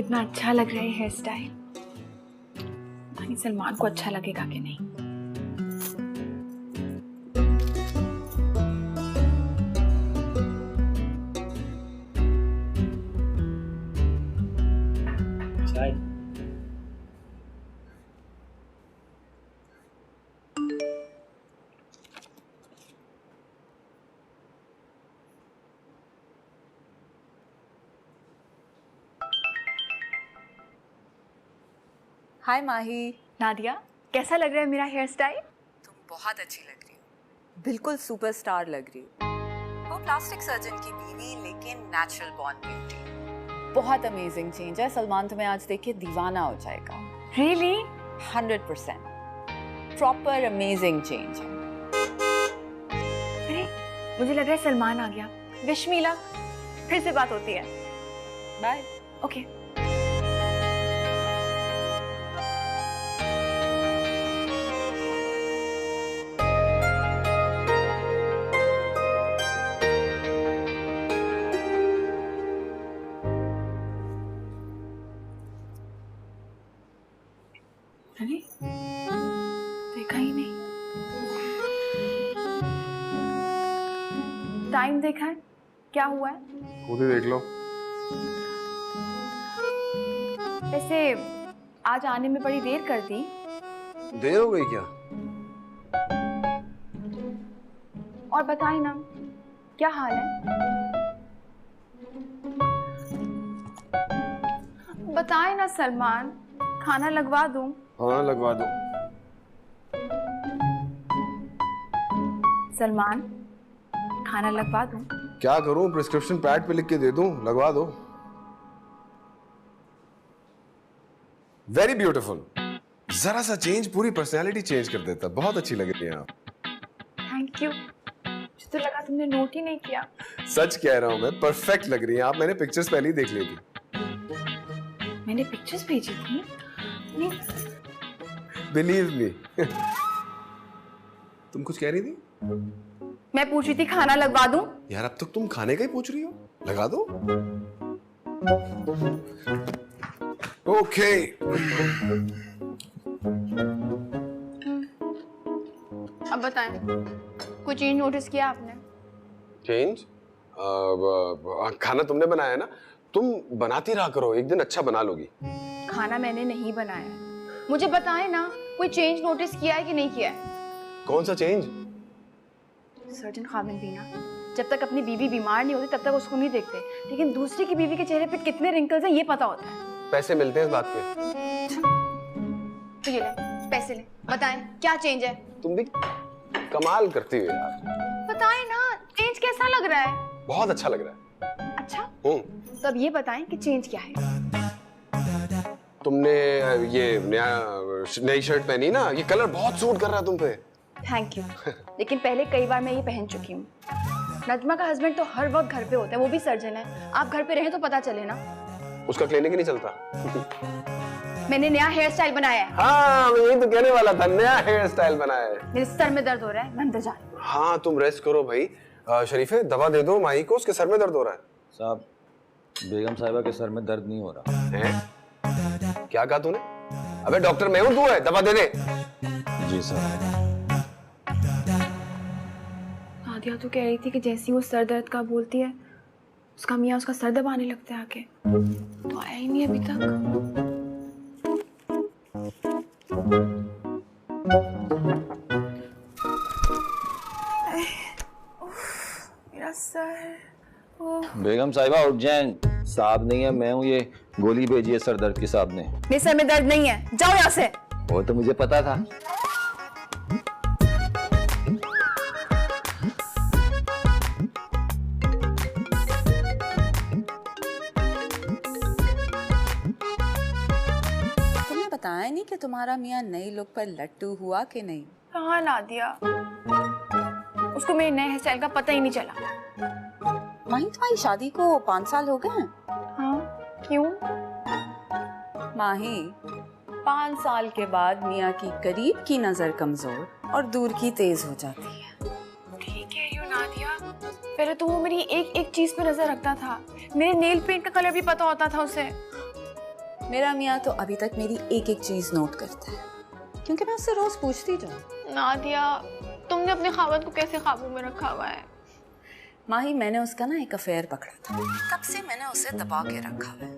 कितना अच्छा लग रहा है हेयर स्टाइल। पता नहीं सलमान को अच्छा लगेगा कि नहीं। चाय। हाय माही। नादिया, कैसा लग रहा है मेरा हेयर स्टाइल? तुम बहुत अच्छी लग रही हो, बिल्कुल सुपरस्टार लग रही हो। वो प्लास्टिक सर्जन की बीवी लेकिन नेचुरल बॉर्न ब्यूटी। बहुत अमेजिंग चेंज है, सलमान तुम्हें आज देख के दीवाना हो जाएगा। रियली? 100% प्रॉपर अमेजिंग चेंज है। अरे मुझे लग रहा है सलमान आ गया। Wish me luck. फिर से बात होती है। बाय। ओके। अरे देखा ही नहीं। टाइम देखा है? क्या हुआ है? खुद ही देख लो। वैसे आज आने में बड़ी देर कर दी। देर हो गई क्या? और बताए ना, क्या हाल है? बताए ना सलमान, खाना लगवा दूं? हाँ लगवा दो। सलमान, खाना लगवा दूं? क्या करूं? प्रिस्क्रिप्शन पैड पे लिख के दे दूं? लगवा दो। Very beautiful. जरा सा चेंज पूरी पर्सनैलिटी चेंज कर देता। बहुत अच्छी लग रही है आप। Thank you. मुझे तो लगा तुमने नोट ही नहीं किया। सच कह रहा हूं मैं, परफेक्ट लग रही है आप। मैंने पिक्चर्स पहले ही देख ली थी। मैंने पिक्चर्स भेजी थी? नहीं। Believe me. तुम कुछ कह रही थी? मैं पूछ रही थी खाना लगवा दूं? यार अब तक तुम खाने का ही पूछ रही हो। लगा दो। ओके। अब बताएं, कोई चीज नोटिस किया आपने? चेंज? खाना तुमने बनाया है ना? तुम बनाती रहा करो, एक दिन अच्छा बना लोगी। खाना मैंने नहीं बनाया। मुझे बताएं ना, कोई चेंज नोटिस किया है कि नहीं किया है? कौन सा चेंज? सर्जन खाविंद भी ना, जब तक अपनी बीवी बीमार नहीं होती तब तक उसको नहीं देखते, लेकिन दूसरे की बीवी के चेहरे पे कितने रिंकल्स हैं ये पता होता है। पैसे मिलते हैं इस बात के। तो ये ले, पैसे ले, बताएं क्या चेंज है? तुम भी कमाल करती हो यार। बताएं ना, चेंज कैसा लग रहा है? बहुत अच्छा लग रहा है। अच्छा? तो अब ये बताएं कि चेंज क्या है? तुमने ये नई शर्ट पहनी ना, ये कलर बहुत सूट कर रहा है तुम पे। Thank you. लेकिन पहले कई बार मैं ये पहन चुकी हूँ। नजमा का हस्बैंड तो हर वक्त घर पे होता है, वो भी सर्जन है। आप घर पे रहें तो पता चले ना। उसका क्लिनिक ही नहीं चलता। मैंने नया हेयर स्टाइल बनाया है। हाँ मैं यही तो कहने वाला था, नया हेयर स्टाइल बनाया है। मेरे सर में दर्द हो रहा है, मैं अंदर जा रही हूँ। हाँ तुम रेस्ट करो भाई। शरीफे दवा दे दो माही को, उसके सर में दर्द हो रहा है। साहब, बेगम साहिबा के सर में दर्द नहीं हो रहा है? क्या कहा तूने? अबे डॉक्टर मैं हूं, तू है, दवा दे दे। जी साहब। नादिया तो कह रही थी कि जैसी वो सर दर्द का बोलती है, उसका मियाँ उसका सर दबाने लगता है आके। तो आया ही नहीं अभी तक। मेरा सर। बेगम साहिबा उठ जाएं, साहब नहीं है मैं हूँ। ये गोली भेजी है सर दर्द की साहब ने। मेरे सर में दर्द नहीं है, जाओ यहाँ से। वो तो मुझे पता था। तुमने बताया नहीं कि तुम्हारा मियाँ नई लुक पर लट्टू हुआ कि नहीं? कहाँ नादिया, उसको मेरे नए हेयर स्टाइल का पता ही नहीं चला। माही तुम्हारी शादी को 5 साल हो गए हैं। हाँ क्यों? माही 5 साल के बाद मियाँ की करीब की नजर कमजोर और दूर की तेज हो जाती है। ठीक है यू नादिया, पहले तो वो मेरी एक एक चीज पे नजर रखता था। मेरे नेल पेंट का कलर भी पता होता था उसे। मेरा मियाँ तो अभी तक मेरी एक एक चीज नोट करता है, क्योंकि मैं उससे रोज पूछती जाऊँ। नादिया, तुमने अपने खावत को कैसे काबू में रखा हुआ है? माही, मैंने उसका ना एक अफेयर पकड़ा था, तब से मैंने उसे दबा के रखा है।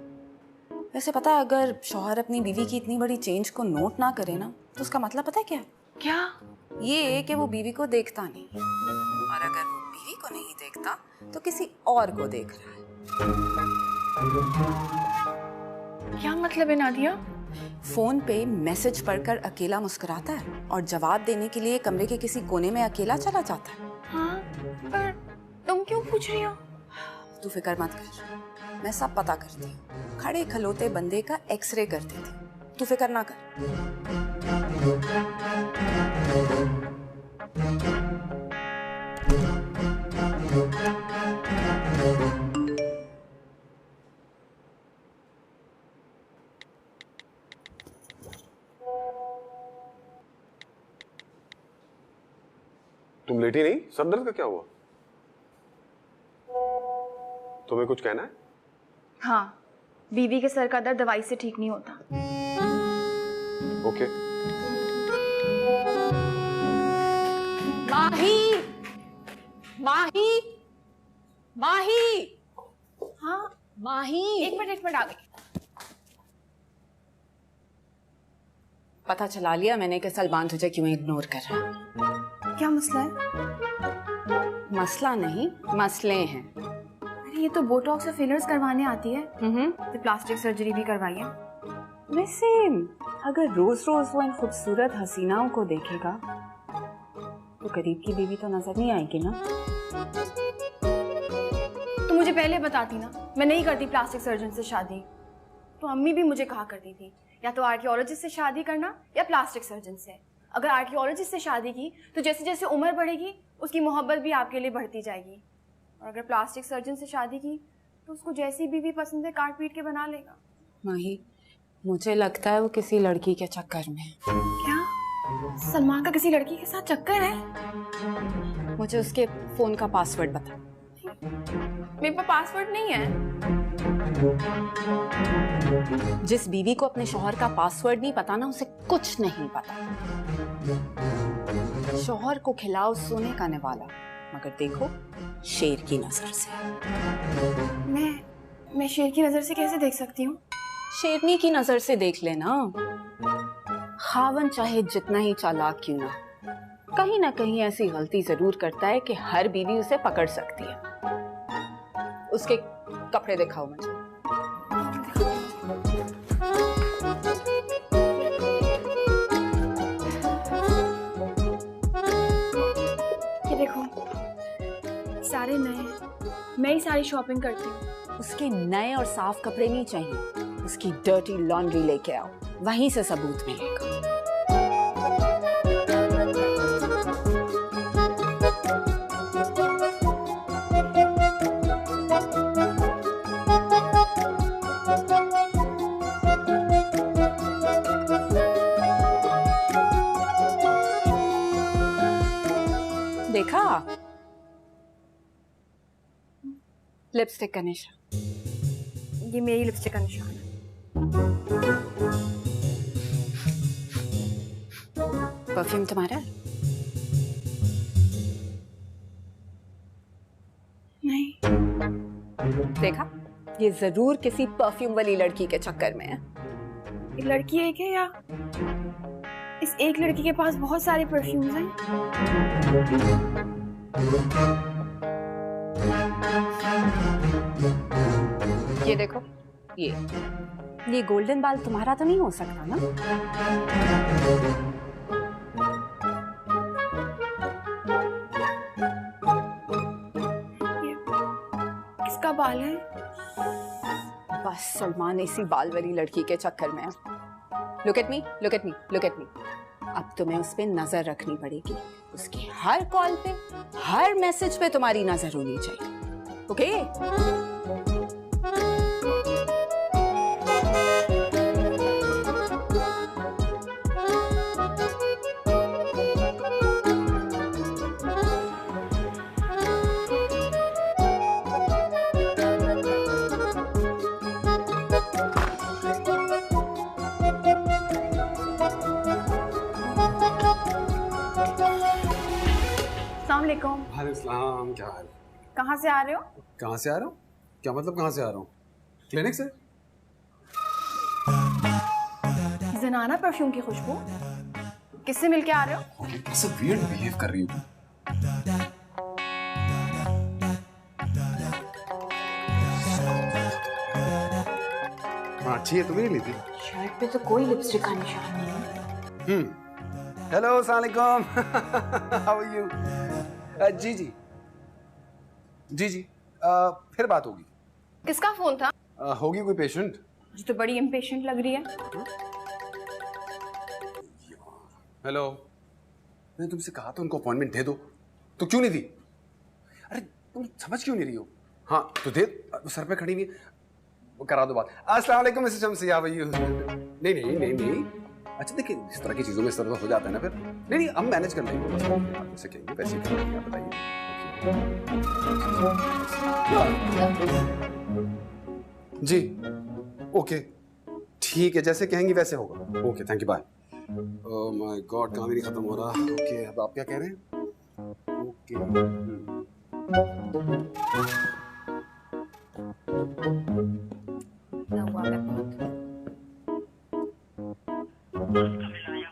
वैसे पता है, अगर शौहर अपनी बीवी की इतनी बड़ी चेंज को नोट ना करे ना, तो उसका मतलब पता है क्या? क्या? ये कि वो बीवी को देखता नहीं, और अगर वो बीवी को नहीं देखता तो किसी और को देख रहा है। क्या मतलब है नादिया? फोन पे मैसेज पढ़कर अकेला मुस्कुराता है और जवाब देने के लिए कमरे के किसी कोने में अकेला चला जाता है। हाँ, पर तुम क्यों पूछ रही हो? तू फिक्र मत कर, मैं सब पता करती हूँ। खड़े खलोते बंदे का एक्सरे कर देती, तू फिक्र ना कर। तुम लेटी नहीं? सर दर्द का क्या हुआ? तुम्हें कुछ कहना है? हाँ, बीवी के सर का दर्द दवाई से ठीक नहीं होता। ओके। माही, माही, माही। हाँ, माही, एक मिनट आ गई। पता चला लिया मैंने कि सलमान तुझे क्यों इग्नोर कर रहा है। क्या मसला है? मसला नहीं, मसले हैं। अरे ये तो बोटॉक्स और फिलर्स करवाने आती है, तो प्लास्टिक सर्जरी भी करवाई है। वैसे अगर रोज रोज वो इन खूबसूरत हसीनाओं को देखेगा तो गरीब की बीवी तो नजर नहीं आएगी ना। तो मुझे पहले बताती ना, मैं नहीं करती प्लास्टिक सर्जन से शादी। तो अम्मी भी मुझे कहा करती थी, या तो आर्कियोलॉजिस्ट से शादी करना या प्लास्टिक सर्जन से। अगर आर्कियोलॉजिस्ट से शादी की तो जैसे जैसे उम्र बढ़ेगी उसकी मोहब्बत भी आपके लिए बढ़ती जाएगी, और अगर प्लास्टिक सर्जन से शादी की तो उसको जैसी बीवी पसंद है काट पीट के बना लेगा। माही, मुझे लगता है वो किसी लड़की के चक्कर में है। क्या? सलमान का किसी लड़की के साथ चक्कर है? मुझे उसके फोन का पासवर्ड बता। मेरे पास पासवर्ड नहीं है। जिस बीवी को अपने शौहर का पासवर्ड नहीं पता ना, उसे कुछ नहीं पता। शौहर को खिलाओ सोने का निवाला, मगर देखो शेर की नजर से। मैं शेर की नजर से कैसे देख सकती हूँ? शेरनी की नजर से देख लेना। खावन चाहे जितना ही चालाक क्यों ना कहीं ऐसी गलती जरूर करता है कि हर बीवी उसे पकड़ सकती है। उसके कपड़े दिखाओ मुझे। ये देखो, सारे नए। मैं ही सारी शॉपिंग करती हूँ। उसके नए और साफ कपड़े नहीं चाहिए, उसकी डर्टी लॉन्ड्री लेके आओ, वहीं से सबूत मिलेगा। देखा? लिपस्टिक का निशान। ये मेरी लिपस्टिक का निशान है। परफ्यूम तुम्हारा है? नहीं। देखा, ये जरूर किसी परफ्यूम वाली लड़की के चक्कर में है। एक लड़की एक है या इस एक लड़की के पास बहुत सारे परफ्यूम्स हैं? ये देखो, ये गोल्डन बाल तुम्हारा तो नहीं हो सकता ना? ये किसका बाल है? बस सलमान इसी बाल वाली लड़की के चक्कर में है। Look at me, look at me, look at me. अब तुम्हें उस पे नजर रखनी पड़ेगी। उसकी हर कॉल पे, हर मैसेज पे तुम्हारी नजर होनी चाहिए। ओके? वालेकुम। वालेकुम, क्या हाल? कहाँ से आ रहे हो? कहाँ से आ रहा हूँ? क्या मतलब कहाँ से आ रहा हूँ? क्लिनिक से। जनाना परफ्यूम की खुशबू। किससे मिलके आ रहे हो? ओके, कैसे वियर्ड बिहेव कर रही हो? हाँ, अच्छी है, तुम्हें नहीं ली थी? शर्ट पे तो कोई लिपस्टिक का निशान नहीं है। हेलो, अस्सलाम वालेकुम। How are you? जी जी जी जी, फिर बात होगी। किसका फोन था? होगी कोई पेशेंट। मुझे तो बड़ी इम्पेशेंट लग रही है। हेलो, मैंने तुमसे कहा था उनको अपॉइंटमेंट दे दो, तो क्यों नहीं दी? अरे तुम समझ क्यों नहीं रही हो? हाँ तो दे, सर पे खड़ी हुई है, वो करा दो बात। अस्सलाम वालेकुम Mister Shamsi, how are you? नहीं नहीं नहीं नहीं, अच्छा देखिए इस तरह की चीजों में इस तरह हो जाता है ना, फिर नहीं नहीं हम मैनेज कर लेंगे, बस आप जैसे कहेंगे वैसे ही कर लेंगे, आप बताइए। जी ओके, ठीक है, जैसे कहेंगी वैसे होगा। Okay thank you, bye. Oh my God, काम ही नहीं खत्म हो रहा। ओके, अब आप क्या कह रहे हैं? ओके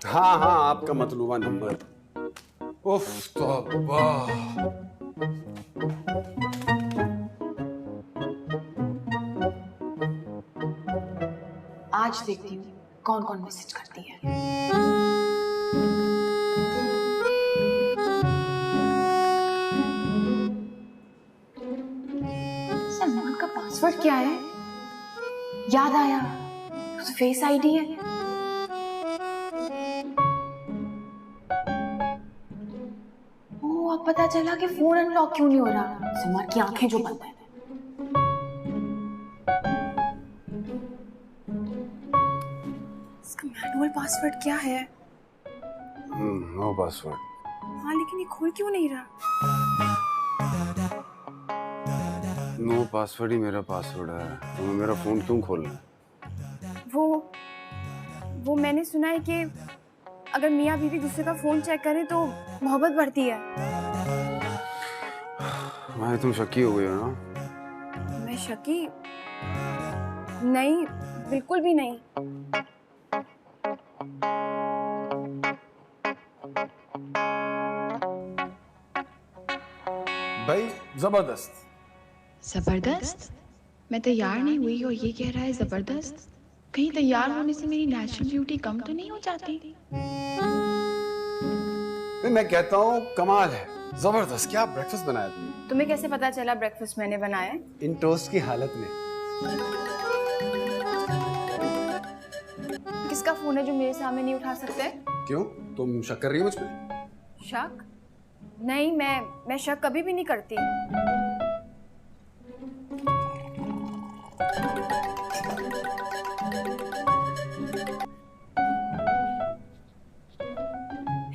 हाँ हाँ, आपका मतलूबा नंबर। उफ तौबा। आज देखती हूँ कौन कौन मैसेज करती है। सलमान का पासवर्ड क्या है? याद आया, तो फेस आईडी है। ओह, अब पता चला कि फोन अनलॉक क्यों नहीं हो रहा। सलमान की आंखें जो बंद है। इसका मैनुअल पासवर्ड क्या है? No password. हाँ लेकिन ये खुल क्यों नहीं रहा? नो पासवर्ड ही मेरा पासवर्ड है, तुम्हें मेरा फोन क्यों खोलना है? वो मैंने सुना है कि अगर मियाँ बीवी दूसरे का फोन चेक करें तो मोहब्बत बढ़ती है। भाई तुम शक्की हो गई हो ना? मैं शक्की नहीं, बिल्कुल भी नहीं। भाई जबरदस्त। जबरदस्त? मैं तैयार नहीं हुई और ये कह रहा है जबरदस्त। कहीं तैयार होने से मेरी नेचुरल ब्यूटी कम तो नहीं हो जाती? मैं कहता हूँ कमाल है, जबरदस्त। क्या ब्रेकफास्ट बनाया तुमने? तुम्हें कैसे पता चला ब्रेकफास्ट मैंने बनाया है? इन टोस्ट की हालत में। किसका फोन है जो मेरे सामने नहीं उठा सकते? क्यों, तुम शक कर रही हो मुझ पे? शक? नहीं, मैं शक कभी भी नहीं करती।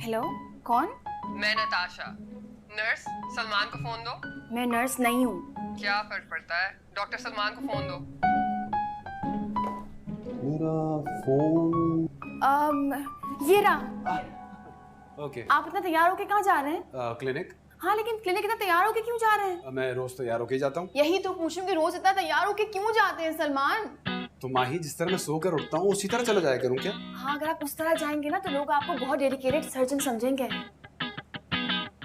हेलो, कौन? मैं नताशा। नर्स, सलमान को फोन दो। मैं नर्स नहीं हूँ। क्या फर्क पड़ता है, डॉक्टर सलमान को फोन दो। मेरा फोन। ये रहा। ओके। आप इतना तैयार होके कहाँ जा रहे हैं? क्लिनिक। हाँ लेकिन क्लिनिक इतना तैयार होके क्यों जा रहे हैं? मैं रोज तैयार होके जाता हूँ। यही तो पूछूं कि रोज इतना तैयार होके क्यों जाते हैं सलमान? तो माही, जिस तरह मैं सोकर उठता हूँ उसी तरह चला जाया करूँ क्या? हाँ, अगर आप उस तरह जाएंगे ना तो लोग आपको बहुत डेडिकेटेड सर्जन समझेंगे।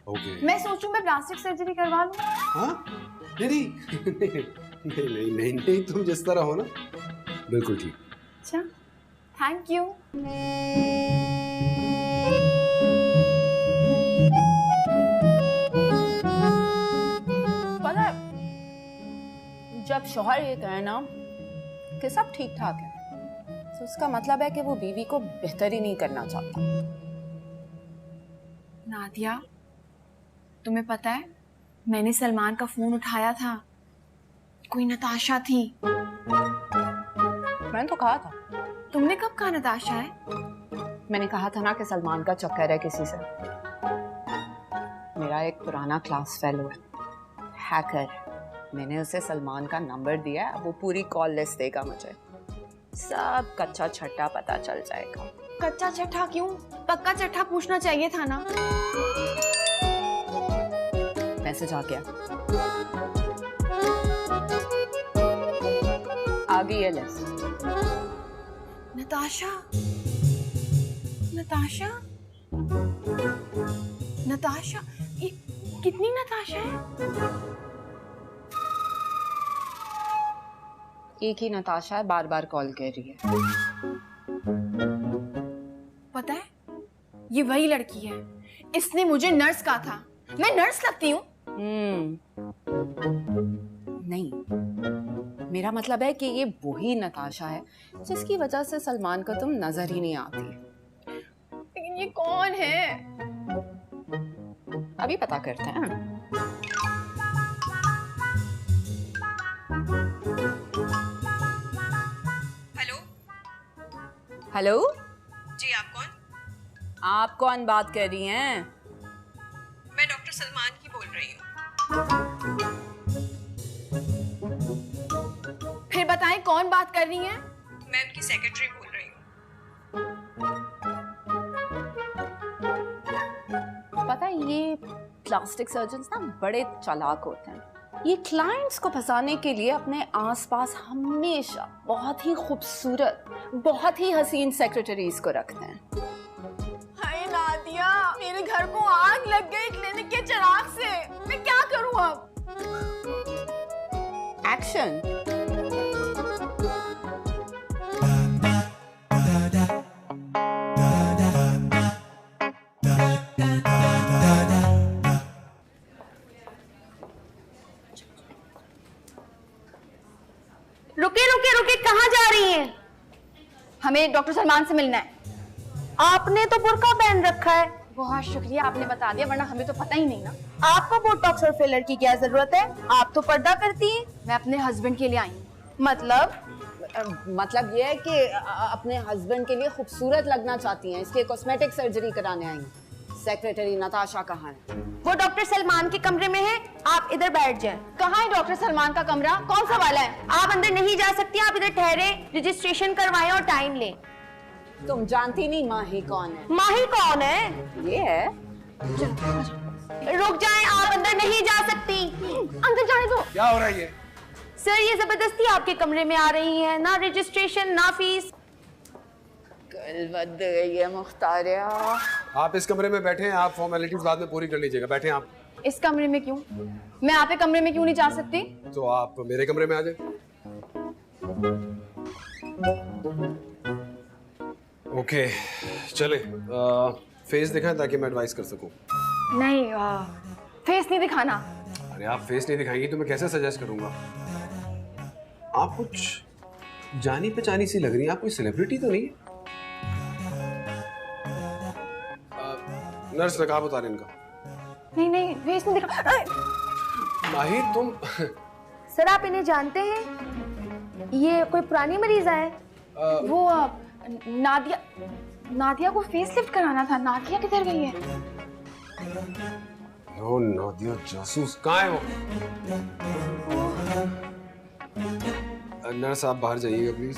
ओके। मैं सोचूं मैं प्लास्टिक सर्जरी करवा लूं। हाँ? नहीं नहीं नहीं नहीं नहीं, तुम जिस तरह हो ना बिल्कुल ठीक। अच्छा, थैंक यू। पता है, जब शौहर ये कहे ना कि सब ठीक ठाक है, तो उसका मतलब है कि वो बीवी को बेहतर ही नहीं करना चाहता। नादिया, तुम्हें पता है मैंने सलमान का फोन उठाया था, कोई नताशा थी। मैंने तो कहा था। तुमने कब कहा नताशा है? मैंने कहा था ना कि सलमान का चक्कर है किसी से। मेरा एक पुराना क्लास फेलो है, हैकर। मैंने उसे सलमान का नंबर दिया है, अब वो पूरी कॉल लिस्ट देगा मुझे। सब कच्चा छट्टा पता चल जाएगा। कच्चा चट्टा क्यों? पक्का चट्टा पूछना चाहिए था ना। मैसेज आ गया। आ गई है लिस्ट। नताशा, नताशा, नताशा, ये कितनी नताशा है? एक ही नताशा है, बार बार कॉल कर रही है। पता है, ये वही लड़की है, इसने मुझे नर्स कहा था। मैं नर्स लगती हूँ? नहीं, मेरा मतलब है कि ये वही नताशा है जिसकी वजह से सलमान को तुम नजर ही नहीं आती। लेकिन ये कौन है? अभी पता करते हैं। हेलो हेलो, जी, आप कौन? आप कौन बात कर रही हैं? मैं डॉक्टर सलमान की बोल रही हूँ। फिर बताएं कौन बात कर रही है? मैं उनकी सेक्रेटरी बोल रही हूँ। पता है, ये प्लास्टिक सर्जन्स ना बड़े चालाक होते हैं। ये क्लाइंट्स को फंसाने के लिए अपने आसपास हमेशा बहुत ही खूबसूरत, बहुत ही हसीन सेक्रेटरीज को रखते हैं। हाय नादिया, मेरे घर को आग लग गई क्लिनिक के चिराग से। मैं क्या करूं अब? एक्शन। रुके रुके रुके, कहाँ जा रही हैं? हमें डॉक्टर सलमान से मिलना है। आपने तो बुर्का पहन रखा है। बहुत शुक्रिया, आपने बता दिया, वरना हमें तो पता ही नहीं ना। आपको बोटॉक्स और फिलर की क्या जरूरत है? आप तो पर्दा करती हैं। मैं अपने हस्बैंड के लिए आई हूँ। मतलब ये है कि अपने हस्बैंड के लिए खूबसूरत लगना चाहती हैं, इसलिए कॉस्मेटिक सर्जरी कराने आई हैं। सेक्रेटरी नताशा कहाँ है? वो डॉक्टर सलमान के कमरे में है, आप इधर बैठ जाएं। कहाँ है डॉक्टर सलमान का कमरा? कौन सा वाला है? आप अंदर नहीं जा सकती, आप इधर ठहरे, रजिस्ट्रेशन करवाएं और टाइम लें। तुम जानती नहीं माही कौन है? माही कौन है? ये है। रुक जाएं, आप अंदर नहीं जा सकती। अंदर जाने दो। क्या हो रहा है ये? सर, ये जबरदस्ती आपके कमरे में आ रही है, ना रजिस्ट्रेशन ना फीस। कल बद गई है मुख्तारिया। आप इस कमरे में बैठे हैं, आप फॉर्मेलिटीज बाद में पूरी कर लीजिएगा। बैठे आप। इस कमरे में क्यों? मैं आपके कमरे में क्यों नहीं जा सकती? तो आप मेरे कमरे में आ जाए। ओके, चले। फेस दिखाएं ताकि मैं एडवाइस कर सकूं। नहीं, फेस नहीं दिखाना। अरे आप फेस नहीं दिखाएंगी तो मैं कैसे सजेस्ट करूंगा? आप कुछ जानी पहचानी सी लग रही हैं। आप कोई सेलिब्रिटी तो नहीं है? नर्स नकाब उतारे इनका। नहीं नहीं, फेस नहीं दिखा। माहिर, तुम सर, आप इन्हें जानते हैं? ये कोई पुरानी मरीज है? वो नादिया, नादिया को फेस लिफ्ट कराना था। नादिया किधर गई है? नो, नादिया जासूस कहाँ है वो? नर्स आप बाहर जाइएगा प्लीज।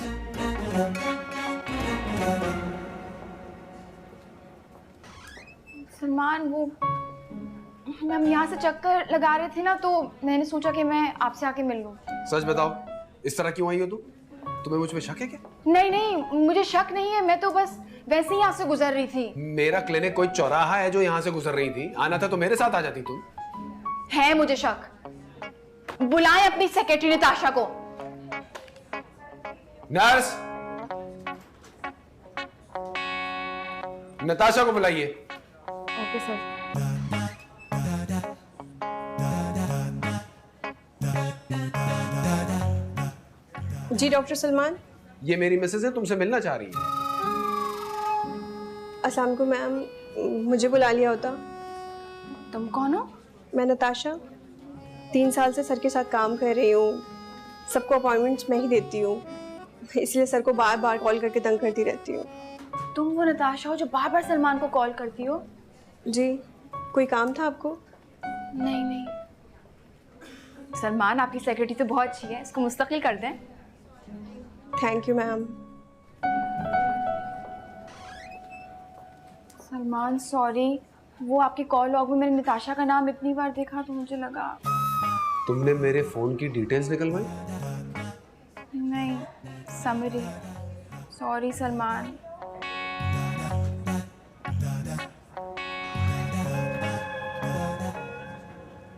सलमान, वो हम यहाँ से चक्कर लगा रहे थे ना, तो मैंने सोचा कि मैं आपसे आके मिल लूं। सच बताओ, इस तरह क्यों आई हो तुम? तुम्हें मुझ में शक है क्या? नहीं नहीं, मुझे शक नहीं है, मैं तो बस वैसे ही यहाँ से गुजर रही थी। मेरा क्लिनिक कोई चौराहा है जो यहाँ से गुजर रही थी? आना था तो मेरे साथ आ जाती तुम। है मुझे शक। बुलाएं अपनी सेक्रेटरी नताशा को। नर्स, नताशा को बुलाइए। Okay sir. जी डॉक्टर सलमान। ये मेरी मिसेज है, तुमसे मिलना चाह रही है। अस्सलाम वालेकुम मैम, मुझे बुला लिया होता। तुम कौन हो? मैं नताशा 3 साल से सर के साथ काम कर रही हूँ। सबको अपॉइंटमेंट्स मैं ही देती हूँ, इसलिए सर को बार बार कॉल करके तंग करती रहती हूँ। तुम वो नताशा हो जो बार बार सलमान को कॉल करती हो? जी, कोई काम था आपको? नहीं नहीं, सलमान आपकी सेक्रेटरी तो बहुत अच्छी है, इसको मुस्तकिल कर दें। Thank you ma'am. Salman sorry, वो आपके कॉल लॉग में मैंने निताशा का नाम इतनी बार देखा तो मुझे लगा। तुमने मेरे फोन की डिटेल्स निकलवाई? नहीं, समरी। सॉरी सलमान।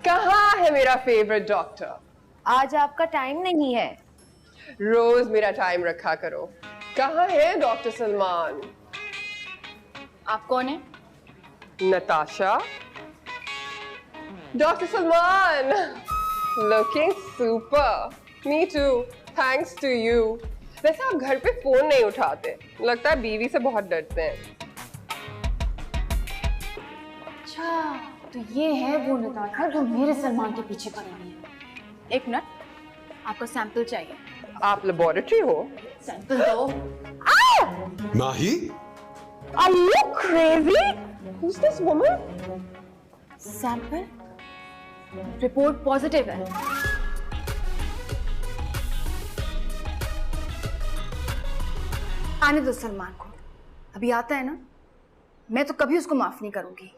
कहाँ है मेरा फेवरेट डॉक्टर? आज आपका टाइम नहीं है। रोज मेरा टाइम रखा करो। कहाँ है डॉक्टर सलमान? आप कौन है? Natasha. Doctor Salman, looking super. Me too, thanks to you. वैसे आप घर पे फोन नहीं उठाते, लगता है बीवी से बहुत डरते हैं। अच्छा, तो ये है वो नताशा जो मेरे सलमान के पीछे पड़ी हुई है। एक मिनट, आपको सैंपल चाहिए। आप लेबोरेटरी हो? सैंपल दो। माही? Are you crazy? Who's this woman? Sample report positive है। आने दो सलमान को, अभी आता है ना, मैं तो कभी उसको माफ नहीं करूंगी।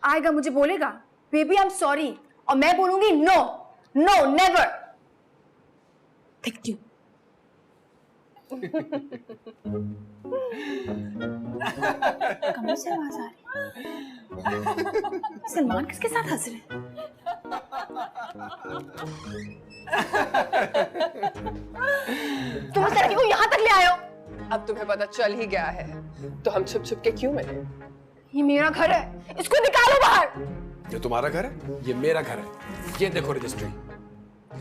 आएगा, मुझे बोलेगा बेबी आई एम सॉरी, और मैं बोलूंगी नो नो नेवर। देखती हूँ। कमरे से आवाज आ रही। सलमान किसके साथ हंस रहे हैं? तुम इस लड़की को यहाँ तक ले आए हो? अब तुम्हें पता चल ही गया है, तो हम छुप छुप के क्यों मिले? ये मेरा घर है, इसको निकालो बाहर। ये तुम्हारा घर है? ये मेरा घर है। ये देखो रजिस्ट्री।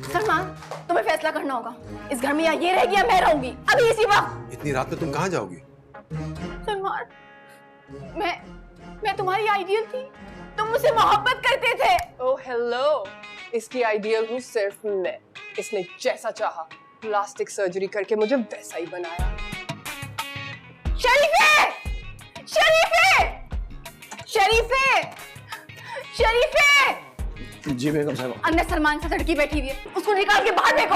सलमान, तुम्हें फैसला करना होगा, इस घर में या ये रहेगी या मैं रहूंगी, अभी इसी वक्त। इतनी रात में तुम कहाँ जाओगी? सलमान, मैं तुम्हारी आइडियल थी, तुम मुझसे मोहब्बत करते थे। ओह हेलो, इसकी आइडियल हूँ सिर्फ मैं। इसने जैसा चाहा प्लास्टिक सर्जरी करके मुझे वैसा ही बनाया। शरीफे! शरीफे! शरीफे! शरीफे! जी बेगम साहब। अंदर सलमान से लड़की बैठी हुई है, उसको निकाल के बाहर फेंको।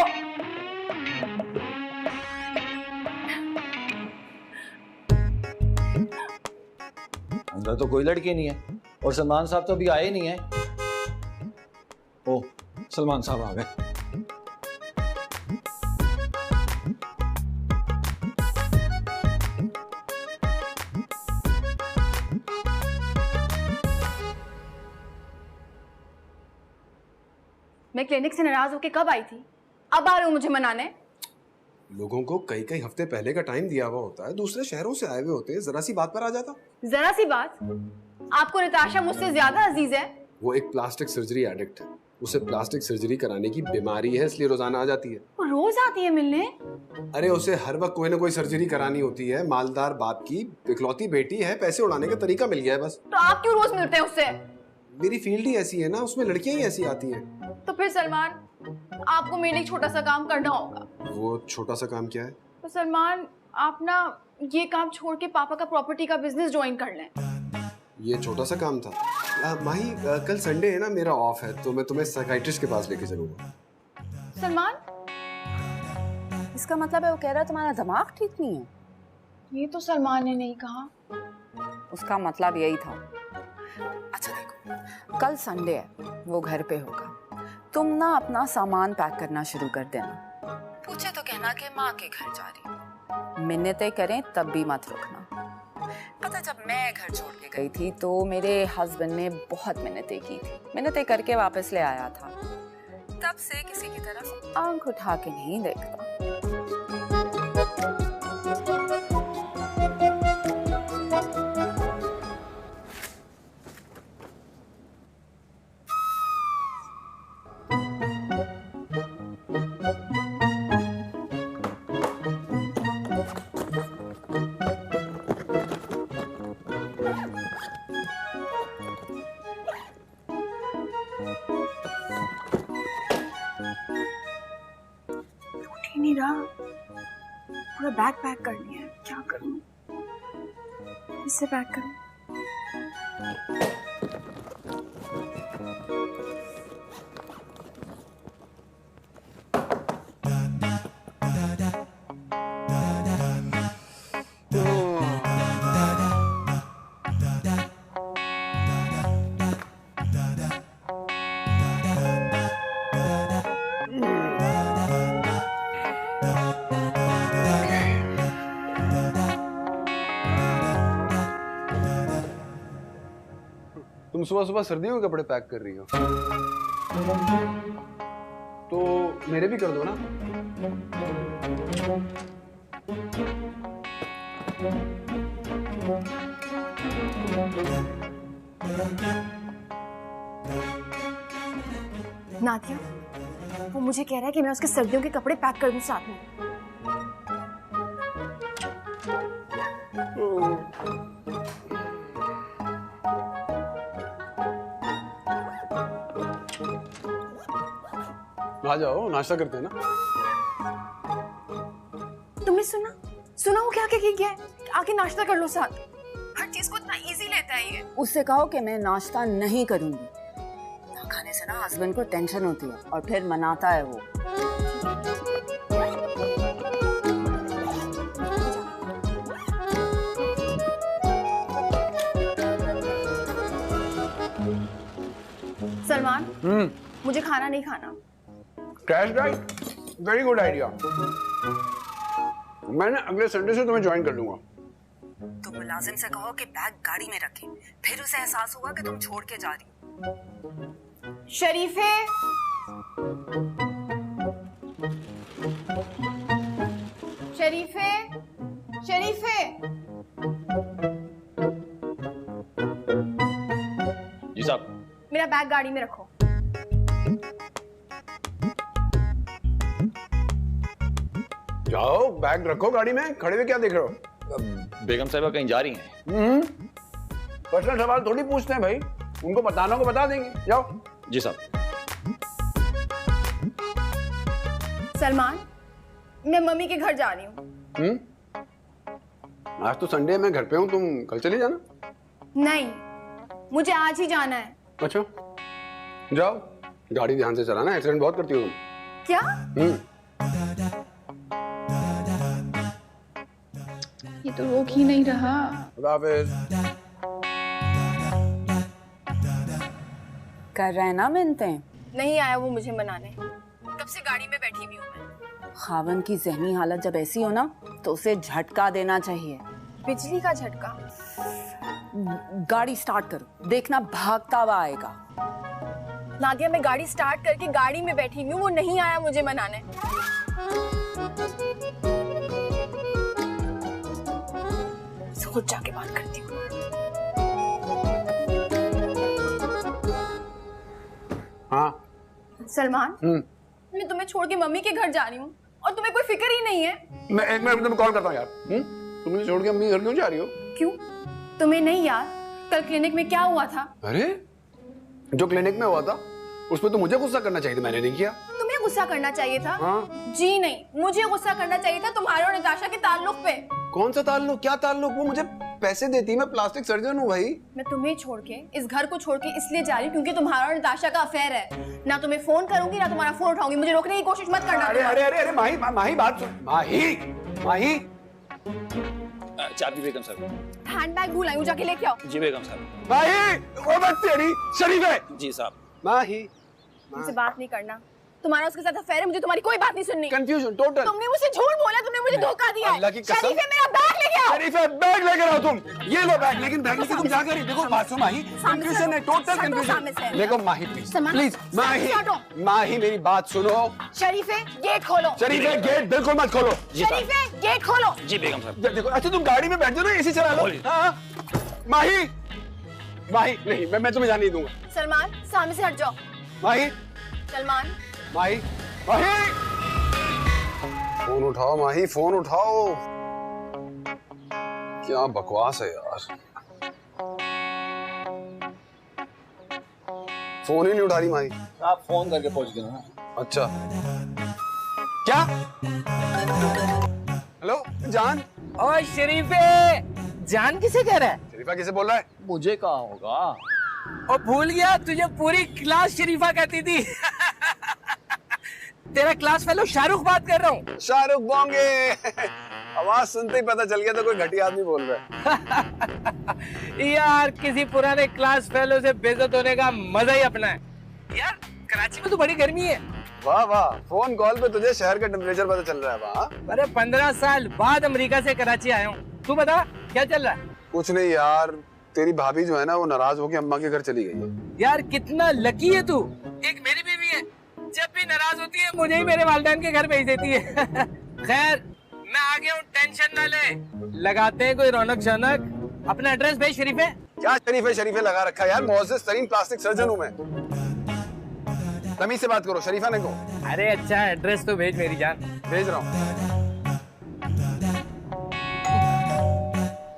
अंदर तो कोई लड़की नहीं है, और सलमान साहब तो अभी आए नहीं है। ओह, सलमान साहब आ गए। मैं क्लिनिक से नाराज होके कब आई थी, अब आ रहे हो मुझे मनाने? लोगों को कई कई हफ्ते पहले का टाइम दिया हुआ होता है, दूसरे शहरों से आए हुए होते हैं, जरा सी बात पर आ जाता। जरा सी बात? आपको निताशा मुझसे ज्यादा अजीज है। वो एक प्लास्टिक सर्जरी एडिक्ट है, उसे प्लास्टिक सर्जरी कराने की बीमारी है, इसलिए रोजाना आ जाती है। वो रोज आती है मिलने? अरे उसे हर वक्त कोई ना कोई सर्जरी करानी होती है। मालदार बाप की इकलौती बेटी है, पैसे उड़ाने का तरीका मिल गया है बस। तो आप क्यों रोज मिलते हैं उससे? मेरी फील्ड ही ऐसी है ना, उसमें लड़कियां ही ऐसी आती हैं। तो फिर सलमान, आपको मेरे लिए एक छोटा सा काम करना होगा। वो छोटा सा काम क्या है? तो सलमान, आप ना ये काम छोड़ के पापा का प्रॉपर्टी का बिजनेस ज्वाइन कर लें। ये छोटा सा काम था। माही, कल संडे है ना, मेरा ऑफ है, तो मैं तुम्हें साइकियाट्रिस्ट के पास लेके चलूंगा। सलमान, इसका मतलब है वो कह रहा है तुम्हारा दिमाग ठीक नहीं है। ये तो सलमान ने नहीं कहा। उसका मतलब यही था। अच्छा देखो, कल संडे है, वो घर पे होगा, तुम ना अपना सामान पैक करना शुरू कर देना। पूछे तो कहना कि माँ के घर जा रही हूँ। मिन्नतें करें तब भी मत रुकना। पता, जब मैं घर छोड़ के गई थी तो मेरे हस्बैंड ने बहुत मिन्नतें की थी, मिन्नतें करके वापस ले आया था। तब से किसी की तरफ आंख उठा के नहीं देखता। नहीं रहा, पूरा बैग पैक कर लिया है, क्या करूं? इससे पैक करूं? तुम सुबह सुबह सर्दियों के कपड़े पैक कर रही हो, तो मेरे भी कर दो ना। नादिया, वो मुझे कह रहा है कि मैं उसके सर्दियों के कपड़े पैक कर दूं साथ में। आ जाओ, नाश्ता करते हैं ना। तुमने सुना वो क्या गया है? आके नाश्ता कर लो साथ। हर चीज को इतना इजी लेता है ये। उससे कहो कि मैं नाश्ता नहीं करूंगी। ना खाने से ना हस्बैंड को टेंशन होती है और फिर मनाता है वो। सलमान, मुझे खाना नहीं खाना। Crash diet, very good idea. मैंने अगले संडे से तुम्हें ज्वाइन कर लूंगा। तो मुलाजिम से कहो कि बैग गाड़ी में रखे, फिर उसे एहसास होगा कि तुम छोड़ के जा रही हो। शरीफे, शरीफे, शरीफे। जी साहब। मेरा बैग गाड़ी में रखो। जाओ, बैग रखो गाड़ी में, खड़े हुए क्या देख रहे हो? बेगम साहिबा कहीं जा रही हैं? पर्सनल सवाल थोड़ी पूछते हैं भाई, उनको बताना को बता देंगे। जाओ। जी साहब। सलमान, मैं मम्मी के घर जा रही हूँ। आज तो संडे है, मैं घर पे हूँ, तुम कल चली जाना। नहीं, मुझे आज ही जाना है। अच्छा, जाओ, गाड़ी ध्यान से चलाना, एक्सीडेंट बहुत करती हो तुम। क्या? ये तो रोक ही नहीं रहा। खुदा हाफिज। कर रहे हैं ना मिन्नते। नहीं आया वो मुझे मनाने। कब से गाड़ी में बैठी हुई हूँ मैं। खावन की ज़हनी हालत जब ऐसी हो ना, तो उसे झटका देना चाहिए। बिजली का झटका? गाड़ी स्टार्ट करो, देखना भागता हुआ आएगा। नादिया, मैं गाड़ी स्टार्ट करके गाड़ी में बैठी हुई हूँ, वो नहीं आया मुझे मनाने। खुद जाके बात करती हूँ। हाँ सलमान, मैं तुम्हें छोड़ के मम्मी के घर जा रही हूँ और तुम्हें कोई फिक्र ही नहीं है। मैं एक मिनट तुम्हें कॉल करता हूँ यार। तुम मुझे छोड़ के अम्मी घर क्यों जा रही हो? क्यों? तुम्हें नहीं याद कल क्लिनिक में क्या हुआ था? अरे, जो क्लिनिक में हुआ था उस पर तो मुझे गुस्सा करना चाहिए था, मैंने नहीं किया। तुम्हें गुस्सा करना चाहिए था? हाँ? जी नहीं, मुझे गुस्सा करना चाहिए था तुम्हारे और नताशा के ताल्लुक पे। कौन सा ताल्लुक? क्या ताल्लुक? वो मुझे पैसे देती, मैं प्लास्टिक सर्जन हूँ भाई। मैं तुम्हें छोड़ के, इस घर को छोड़ के इसलिए जा रही हूँ क्योंकि तुम्हारा और नताशा का अफेयर है। ना तुम्हें फोन करूंगी ना तुम्हारा फोन उठाऊंगी। मुझे रोकने की कोशिश मत करना। अरे अरे अरे अरे माही, माही बात सुन। माही, माही। चाबी बेगम साहब। हैंडबैग भूल आई हूँ, जाके लेके आओ। जी बेगम साहब। माही, वो बात तेरी शरीफ है। जी साहब। माही, मुझसे बात नहीं करना। तुम्हारा उसके साथ अफेयर है, मुझे तुम्हारी कोई बात नहीं सुननी। Confusion total. तुमने मुझसे झूठ बोला, तुमने मुझे धोखा दिया है। अल्लाह की कसम। शरीफे, मेरा बैग लेके आओ। शरीफे, बैग लेकर आओ तुम। ये लो बैग, लेकिन बैग लेके तुम जा कर देखो। बात सुन माही, कंफ्यूजन है, टोटल कंफ्यूजन। देखो माही प्लीज, प्लीज माही, माही मेरी बात सुनो। शरीफे, गेट खोलो। शरीफे, गेट बिल्कुल मत खोलो। शरीफे, गेट खोलो। जी बेगम साहब। देखो, अच्छा तुम गाड़ी में बैठ जाओ ना, एसी चला लो। हाँ, माही, माही नहीं, मैं तुम्हें जाने नहीं दूंगा। सलमान, सामने से हट जाओ। माही, सलमान, माही, माही, फोन उठाओ माही, फोन उठाओ। क्या बकवास है यार, फोन ही नहीं उठा रही माही। आप फोन करके पूछ देना ना। अच्छा, क्या? हेलो जान। और शरीफे, जान किसे कह रहा है? शरीफा किसे बोल रहा है? मुझे कहाँ होगा? और भूल गया, तुझे पूरी क्लास शरीफा कहती थी। तेरा क्लास फेलो शाहरुख बात कर रहा हूँ। शाहरुख बोंगे। आवाज सुनते ही पता चल गया तो कोई घटिया आदमी बोल रहा है। यार, किसी पुराने क्लास फेलो से बेइज्जत होने का मजा ही अपना है। यार, कराची में तो बड़ी गर्मी है। वाह वाह, फोन कॉल पे तुझे शहर का टेम्परेचर पता चल रहा है। वाह। अरे 15 साल बाद अमेरिका से कराची आया हूँ। तू बता क्या चल रहा है? कुछ नहीं यार, तेरी भाभी जो है ना वो नाराज होकर अम्मा के घर चली गई है। यार कितना लकी है तू, एक मेरी बीवी है, जब भी नाराज होती है मुझे ही मेरे वालिदैन के घर भेज देती है। खैर मैं आ गया हूँ, टेंशन ना ले, लगाते हैं कोई रौनक शौनक। अपना एड्रेस भेज शरीफे। क्या शरीफे लगा रखा है यार, मोअज़्ज़िज़ तरीन प्लास्टिक सर्जन हूँ मैं। तमीज से बात करो, शरीफा ने कहो। अरे अच्छा एड्रेस तो भेज मेरी जान। भेज रहा हूँ।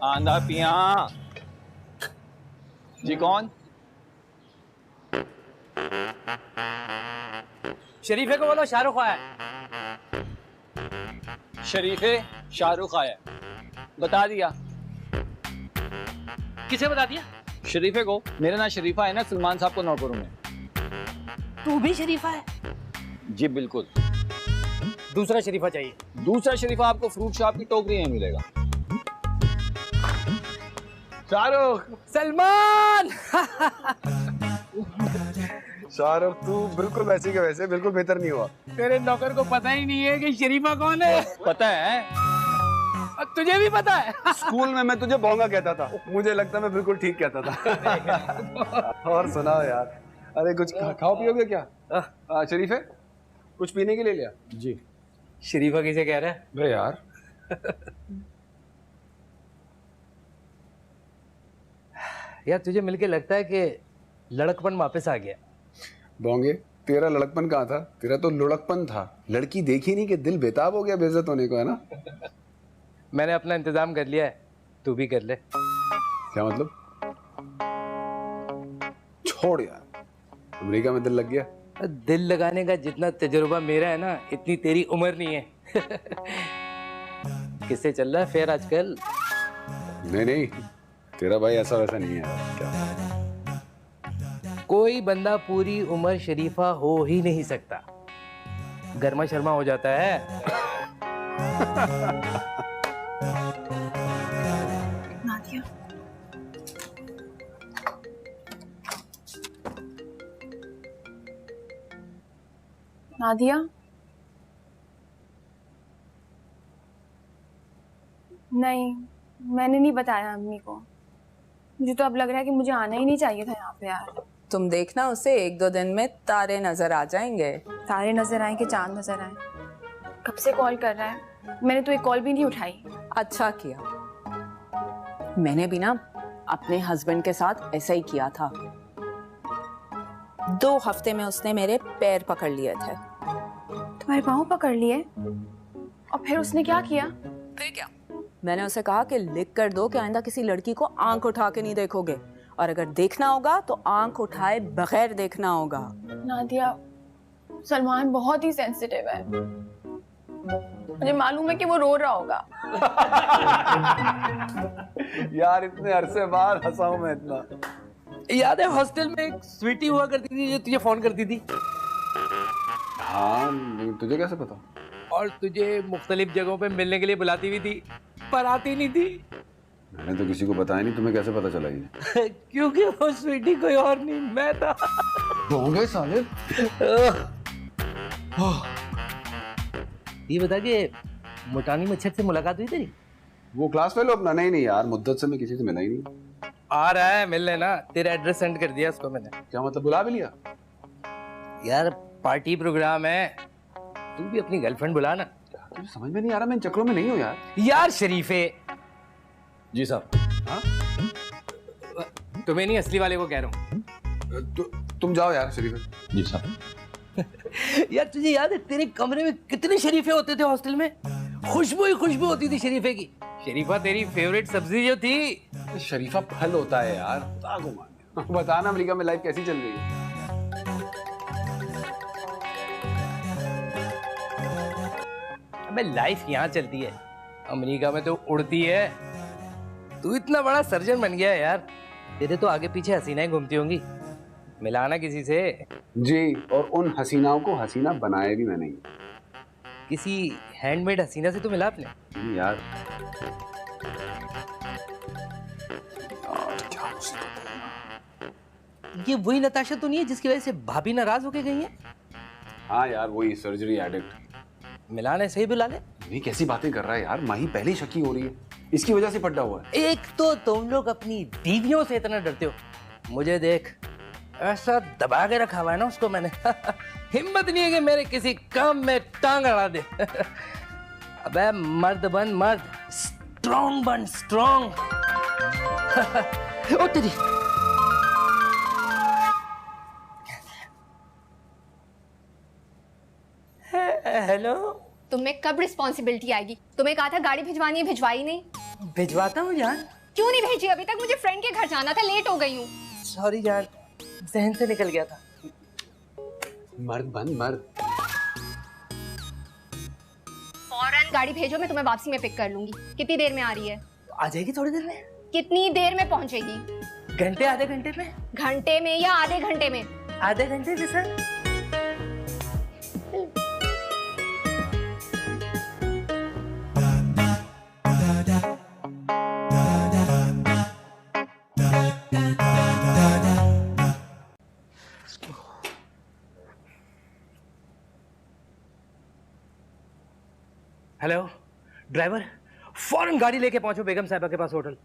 आंधा पिया जी, कौन? शरीफे को बोलो शाहरुख आया। शरीफे शाहरुख आया, बता दिया। किसे बता दिया? शरीफे को। मेरा नाम शरीफा है ना, सलमान साहब को नौकरों में। तू भी शरीफा है? जी बिल्कुल। दूसरा शरीफा चाहिए। दूसरा शरीफा आपको फ्रूट शॉप की टोकरी में मिलेगा। शाहरुख। सलमान। शाहरुख तू बिल्कुल वैसे के वैसे, बिल्कुल बेहतर नहीं हुआ। तेरे नौकर को पता ही नहीं है कि शरीफा कौन है। पता है, और तुझे भी पता है। स्कूल में मैं तुझे भोंगा कहता था, मुझे लगता मैं बिल्कुल ठीक कहता था। और सुनाओ यार, अरे कुछ खाओ पियोगे क्या? शरीफे कुछ पीने के लिए लिया? जी। शरीफा किसे कह रहा है? बे यार यार तुझे मिलके लगता है कि लड़कपन वापस आ गया। बोंगे, तेरा लड़कपन कहाँ था? तेरा तो लुढ़कपन था। लड़की देखी नहीं कि दिल बेताब हो गया बेइज्जत होने को, है ना? मैंने अपना इंतजाम कर लिया है, तू भी कर ले। क्या मतलब? छोड़ यार, अमेरिका में दिल लग गया। दिल लगाने का जितना तजुर्बा मेरा है ना, इतनी तेरी उम्र नहीं है। किससे चल रहा है फेयर आजकल? नहीं, तेरा भाई ऐसा वैसा नहीं है क्या? कोई बंदा पूरी उम्र शरीफा हो ही नहीं सकता, गर्मा शर्मा हो जाता है। नादिया, नादिया, नहीं मैंने नहीं बताया अम्मी को। मुझे तो अब लग रहा है कि मुझे आना ही नहीं चाहिए था यहाँ पे यार। तुम देखना उसे 1-2 दिन में तारे नजर आ जाएंगे। तारे नजर आए कि चांद नजर आए? कब से कॉल कर रहा है, मैंने तो एक कॉल भी नहीं उठाई। अच्छा किया, मैंने भी ना अपने हस्बैंड के साथ ऐसा ही किया था। 2 हफ्ते में उसने मेरे पैर पकड़ लिए थे। तुम्हारे पाँव पकड़ लिए? और फिर उसने क्या किया? फिर क्या, मैंने उसे कहा कि लिख कर दो कि आइंदा किसी लड़की को आंख उठा के नहीं देखोगे, और अगर देखना होगा तो आंख उठाए बगैर देखना होगा। नादिया, सलमान बहुत ही सेंसिटिव है, मुझे मालूम है कि वो रो रहा होगा। यार इतने अरसे बाद हंसा हूं मैं इतना। याद है हॉस्टल में एक स्वीटी हुआ करती थी जो तुझे फोन करती थी? हाँ, तुझे कैसे पता? और तुझे मुख्तलिफ जगहों पे मिलने के लिए बुलाती भी थी, पर आती नहीं थी। मैंने तो किसी को बताया नहीं, तुम्हें कैसे पता चला ये? क्योंकि वो स्वीटी कोई और नहीं, मैं था। होंगे साले। ये बता के मुटानी मच्छर से मुलाकात हुई तेरी? वो क्लास फेलो अपना? नहीं यार, मुद्दत से मैं किसी से मिला ही नहीं। आ रहा है मिल लेना, तेरा एड्रेस सेंड कर दिया उसको मैंने। क्या मतलब, बुला भी लिया? यार पार्टी प्रोग्राम है, तू भी अपनी गर्लफ्रेंड बुला ना। तुझे समझ में नहीं आ रहा, मैं इन चक्रों में नहीं हूँ यार। यार शरीफे। जी साहब। हाँ? तुम्हें नहीं, असली वाले को कह रहा हूँ। तुम जाओ यार शरीफे। जी साहब। यार तुझे याद है तेरे कमरे में कितने शरीफे होते थे हॉस्टल में? खुशबू ही खुशबू होती थी शरीफे की। शरीफा तेरी फेवरेट सब्जी जो थी। शरीफा फल होता है यार, बता ना अमेरिका में लाइफ कैसी चल रही है? अबे लाइफ यहाँ चलती है, अमेरिका में तो उड़ती है। तू इतना बड़ा सर्जन बन गया है यार, तेरे तो आगे पीछे हसीनाएं घूमती होंगी, मिलाना किसी से। जी, और उन हसीनाओं को हसीना बनाया भी मैंने। किसी हैंडमेड हसीना से तो मिला आपने? यार ये वही नताशा तो नहीं है जिसकी वजह से भाभी नाराज होके गई है? हाँ यार, वही सर्जरी एडिक्ट। मिलाने से ही बुला ले। नहीं, कैसी बातें कर रहा है यार, माही पहले ही शकी हो रही है। इसकी वजह से पड्डा हुआ है। एक तो तुम लोग अपनी बीवियों से इतना डरते हो, मुझे देख ऐसा दबा के रखा हुआ है ना उसको मैंने। हिम्मत नहीं है कि मेरे किसी काम में टांग अड़ा दे। अबे मर्द बन मर्द, स्ट्रॉन्ग बन स्ट्रॉन्ग। ओ तेरी हेलो, तुम्हें कब रिस्पॉन्सिबिलिटी आएगी? तुम्हें कहा था गाड़ी भिजवानी है, भिजवाई नहीं। भिजवाता हूँ जान। क्यों नहीं भेजी अभी तक? मुझे फ्रेंड के घर जाना था, लेट हो गई हूँ। सॉरी जान, जहन से निकल गया था। मर्द बन मर्द। फौरन गाड़ी भेजो, मैं तुम्हें वापसी में पिक कर लूंगी। कितनी देर में आ रही है? आ जाएगी थोड़ी देर में। कितनी देर में पहुंचेगी? घंटे आधे घंटे में। घंटे में या आधे घंटे में? आधे घंटे में सर। हेलो ड्राइवर, फौरन गाड़ी लेके पहुंचो बेगम साहिबा के पास होटल।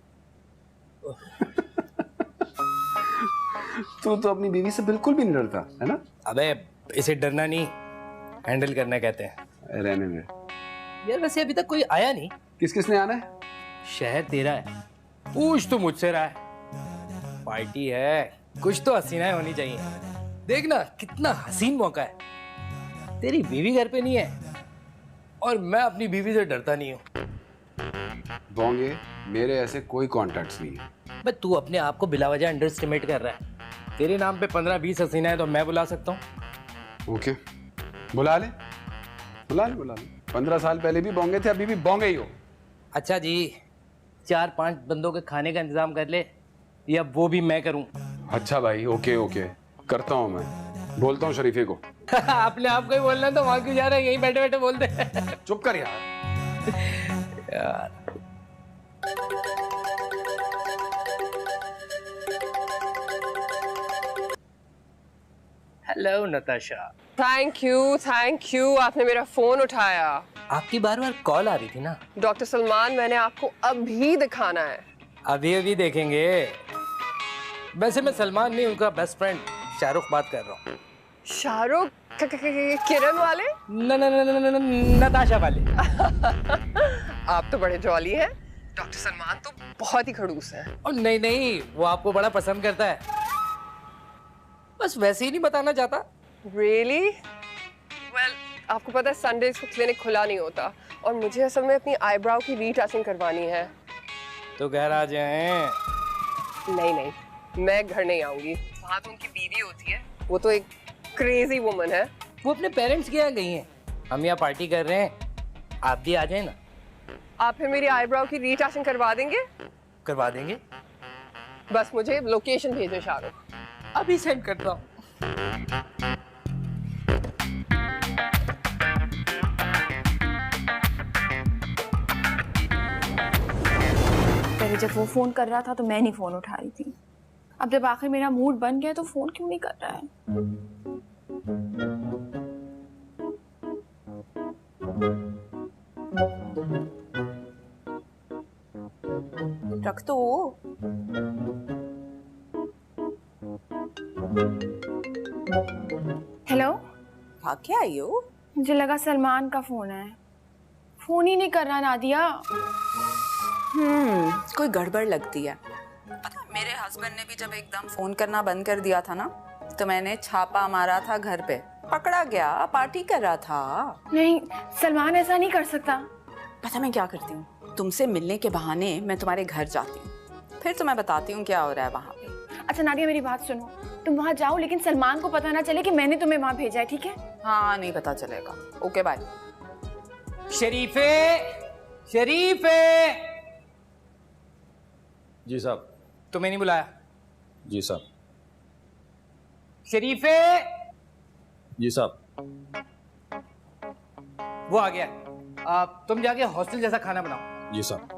तू तो अपनी बीवी से बिल्कुल भी नहीं डरता है ना? अबे इसे डरना नहीं, हैंडल करना कहते हैं। रहने दे यार, वैसे अभी तक कोई आया नहीं। किस किसने आना है? शहर तेरा है, पूछ तो मुझसे रहा है। पार्टी है, कुछ तो हसीनाएं होनी चाहिए। देखना कितना हसीन मौका है। तेरी बीवी घर पे नहीं है और मैं अपनी बीवी से डरता नहीं हूँ। बोंगे, मेरे ऐसे कोई कॉन्टैक्ट्स नहीं है। बे तू अपने आप को बिला वजह अंडर एस्टिमेट कर रहा है। तेरे नाम पे 15-20 हसीना है तो मैं बुला सकता हूँ। ओके, बुला ले बुला ले बुला ले। 15 साल पहले भी बोंगे थे, अभी भी बोंगे ही हो। अच्छा जी, 4-5 बंदों के खाने का इंतजाम कर ले, या वो भी मैं करूँ? अच्छा भाई, ओके ओके, करता हूँ मैं। बोलता हूँ शरीफे को। अपने आप को ही बोलना तो वहां क्यों जा रहा है? यहीं बैठे बैठे बोल दे। चुप कर यार। यार हेलो नताशा। थैंक यू, आपने मेरा फोन उठाया। आपकी बार बार कॉल आ रही थी ना। डॉक्टर सलमान, मैंने आपको अभी दिखाना है। अभी अभी देखेंगे। वैसे मैं सलमान नहीं, उनका बेस्ट फ्रेंड शाहरुख बात कर रहा हूँ। शाहरुख? किरण वाले? नताशा वाले। आप तो बड़े जॉली हैं। डॉक्टर सलमान तो बहुत ही खड़ूस है। और नहीं नहीं, वो आपको बड़ा पसंद करता है, बस वैसे ही नहीं बताना चाहता। Really? Well, आपको पता है संडेज को क्लिनिक खुला नहीं होता और मुझे असल में अपनी आईब्राउ की रीटचिंग करवानी है। तो घर आ जाएं। नहीं, मैं घर नहीं आऊंगी। वहाँ तो उनकी बीवी होती है, वो तो एक क्रेजी वुमन है। वो अपने पेरेंट्स के यहाँ गई हैं, हम यहाँ पार्टी कर रहे हैं, आप भी आ जाए ना। आप फिर मेरी आईब्राउ की रीटचिंग करवा देंगे? करवा देंगे, बस मुझे लोकेशन भेजो शाहरुख। अभी सेंड करता हूँ। पहले जब वो फोन कर रहा था तो मैं नहीं फोन उठा रही थी। अब जब आखिर मेरा मूड बन गया तो फोन क्यों नहीं कर रहा है? रख तो। हेलो, भाग के आई हो? मुझे लगा सलमान का फोन है। फोन ही नहीं कर रहा नादिया। कोई गड़बड़ लगती है। पता है, मेरे हस्बैंड ने भी जब एकदम फोन करना बंद कर दिया था ना, तो मैंने छापा मारा था घर पे, पकड़ा गया, पार्टी कर रहा था। नहीं, सलमान ऐसा नहीं कर सकता। पता मैं क्या करती हूँ, तुमसे मिलने के बहाने मैं तुम्हारे घर जाती हूँ, फिर तुम्हें बताती हूँ क्या हो रहा है वहाँ पे। अच्छा नादिया, मेरी बात सुनो, तुम वहाँ जाओ लेकिन सलमान को पता ना चले कि मैंने तुम्हें वहाँ भेजा है, ठीक है? हाँ, नहीं पता चलेगा। Okay bye. शरीफे, शरीफे। जी साहब। तुम्हें नहीं बुलाया? जी साहब। शरीफे। जी साहब। वो आ गया। तुम जाके हॉस्टल जैसा खाना बनाओ। जी साहब।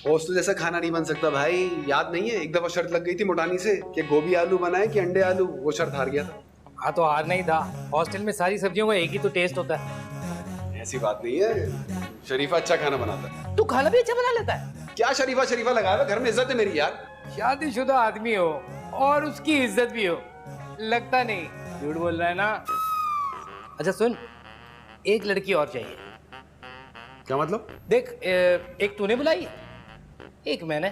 हॉस्टल जैसा खाना नहीं बन सकता भाई, याद नहीं है एक दफा शर्त लग गई थी मोटानी से कि गोभी आलू बनाए कि अंडे आलू, वो शर्त हार गया था। हाँ तो हार नहीं था, हॉस्टल में सारी सब्जियों का एक ही तो टेस्ट होता है। ऐसी बात नहीं है, शरीफा अच्छा खाना बनाता है। तू खाना भी अच्छा बना लेता है? क्या शरीफा शरीफा लगाया हुआ, घर में इज्जत है मेरी यार। शादीशुदा आदमी हो और उसकी इज्जत भी हो, लगता नहीं झूठ बोल रहा है ना। अच्छा सुन, एक लड़की और चाहिए। क्या मतलब? देख एक तूने बुलाई, एक मैंने।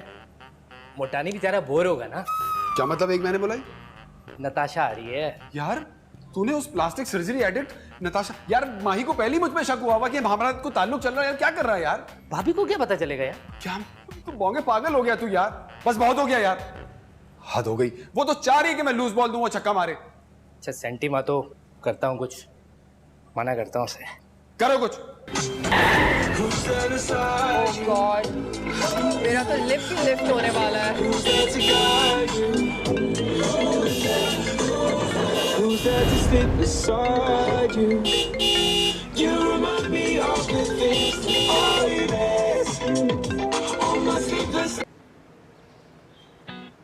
मोटानी बेचारा बोर होगा ना। क्या मतलब एक मैंने बुलाई? नताशा आ रही है यार तूने उस प्लास्टिक सर्जरी एडिक्ट नताशा, यार माही को पहले ही मुझ पे शक हुआ हुआ कि हमारा को ताल्लुक चल रहा है यार। क्या कर रहा है यार? भाभी को क्या पता चलेगा यार? क्या तू बोंगे पागल हो गया तू यार? बस बहुत हो गया यार, हद हो गई। वो तो चाह रही है कि मैं लूज बॉल दूं, वो छक्का मारे। अच्छा सेंटी मा तो करता हूँ कुछ, मना करता हूँ उसे। करो कुछ। Oh God, मेरा तो लिफ्ट होने वाला है।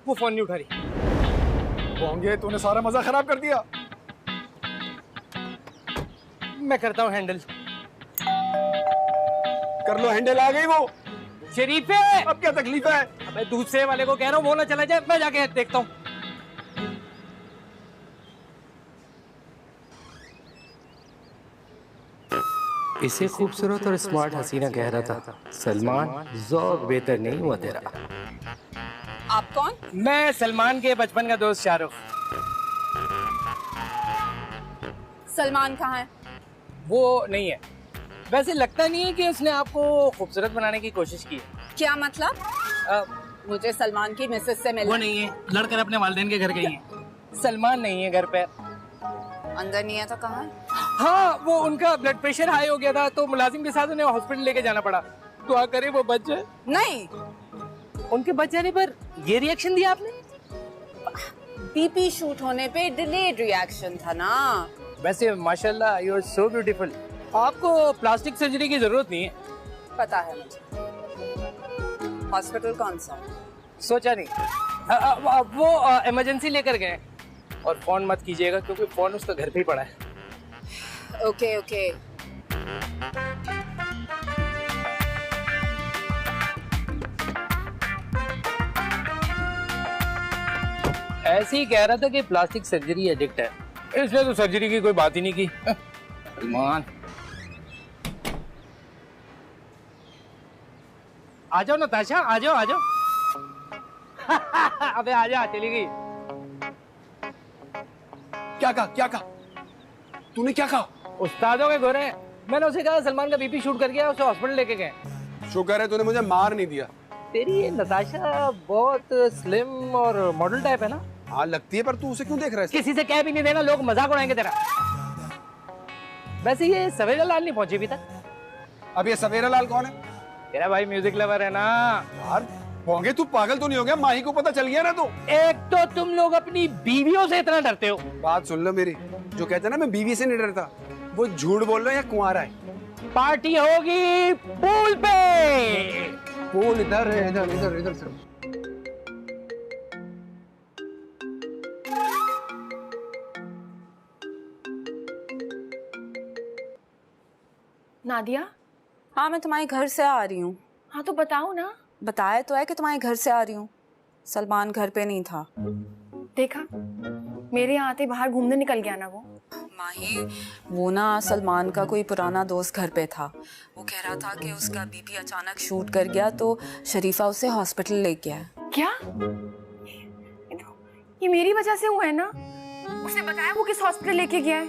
वो फोन नहीं उठा रही। बोंगे तूने सारा मजा खराब कर दिया। मैं करता हूँ हैंडल। कर लो हैंडल, आ गई वो। शरीफे अब क्या तकलीफ है? मैं दूसरे वाले को कह रहा हूँ वो ना चला जाए, मैं जाके देखता हूँ। इसे खूबसूरत और स्मार्ट हसीना कह रहा था सलमान, ज़ौक बेहतर नहीं हुआ तेरा। आप कौन? मैं सलमान के बचपन का दोस्त शाहरुख। सलमान कहाँ है? वो नहीं है। वैसे लगता नहीं है कि उसने आपको खूबसूरत बनाने की कोशिश की है। क्या मतलब? मुझे सलमान की मिसेस से मिलना। वो नहीं है, लड़कर अपने वालिदैन के घर गई है। सलमान नहीं है घर पे। अंदर नहीं है तो कहाँ है? हाँ वो उनका ब्लड प्रेशर हाई हो गया था तो मुलाजिम के साथ उन्हें हॉस्पिटल लेके जाना पड़ा। दुआ करे वो बच जाए। नहीं, उनके बच जाने पर ये रिएक्शन दिया आपने? बीपी शूट होने पे डिलेड रिएक्शन था ना। वैसे माशाल्लाह यू आर सो ब्यूटीफुल। आपको प्लास्टिक सर्जरी की जरूरत नहीं है। पता है मुझे। हॉस्पिटल कौन सा? सोचा नहीं। वो इमरजेंसी लेकर गए। और फोन मत कीजिएगा क्योंकि फोन उसका घर पे ही पड़ा है। Okay okay. ऐसे ही कह रहा था कि प्लास्टिक सर्जरी एडिक्ट है, इसने तो सर्जरी की कोई बात ही नहीं की। सलमान आ जाओ नताशा, आ जाओ आ जाओ। अबे आ जा, चली गई। क्या कहा? तूने क्या कहा? उस्तादों के गोरे। मैंने उसे कहा सलमान का बीपी शूट कर गया, उसे हॉस्पिटल लेके गए। शुक्र है तूने मुझे मार नहीं दिया। तेरी ये नताशा बहुत स्लिम और मॉडल टाइप है ना? हाँ लगती है, पर तू उसे क्यों देख रहा है? किसी से कह भी नहीं देना, लोग मजाक उड़ाएंगे तेरा। वैसे ये सवेरा लाल नहीं पहुंची अभी तक। अब ये सवेरा लाल कौन है? तेरा भाई म्यूजिक लवर है ना। यार होंगे तू पागल तो नहीं हो गया? माही को पता चल गया ना तो। एक तो तुम लोग अपनी बीवियों से इतना डरते हो। बात सुन लो मेरी, जो कहते हैं ना मैं बीवी से नहीं डरता, वो झूठ बोल रहा है या कुंवारा है? पार्टी होगी पूल पे। पूल इधर है, इधर से। नादिया। हाँ मैं तुम्हारे घर से आ रही हूँ। हाँ तो बताओ ना। बताया तो है कि तुम्हारे घर से आ रही हूँ। सलमान घर पे नहीं था। देखा, मेरे यहाँ आते बाहर घूमने निकल गया ना वो। माही, वो ना सलमान का कोई पुराना दोस्त घर पे था। वो कह रहा था कि उसका बीपी अचानक शूट कर गया तो शरीफा उसे हॉस्पिटल ले गया। क्या? ये मेरी वजह से हुआ है ना? उसने बताया वो किस हॉस्पिटल लेके गया है?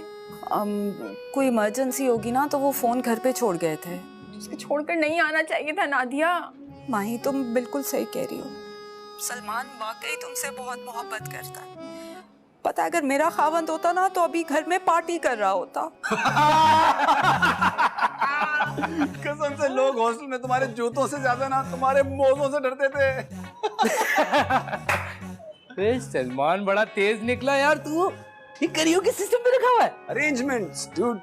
कोई इमरजेंसी होगी ना तो वो फोन घर पे छोड़ गए थे। उसके छोड़कर नहीं आना चाहिए था नादिया। माही तुम बिल्कुल सही कह रही हो। सलमान वाकई तुमसे बहुत मोहब्बत करता है। पता है अगर मेरा खावंद होता ना तो अभी घर में पार्टी कर रहा होता। कसम से लोग हॉस्टल में तुम्हारे जूतों से ज्यादा ना तुम्हारे मोजों से डरते थे। सलमान बड़ा तेज निकला यार। तू ये करियो के सिस्टम पे रखा हुआ है? Arrangements dude.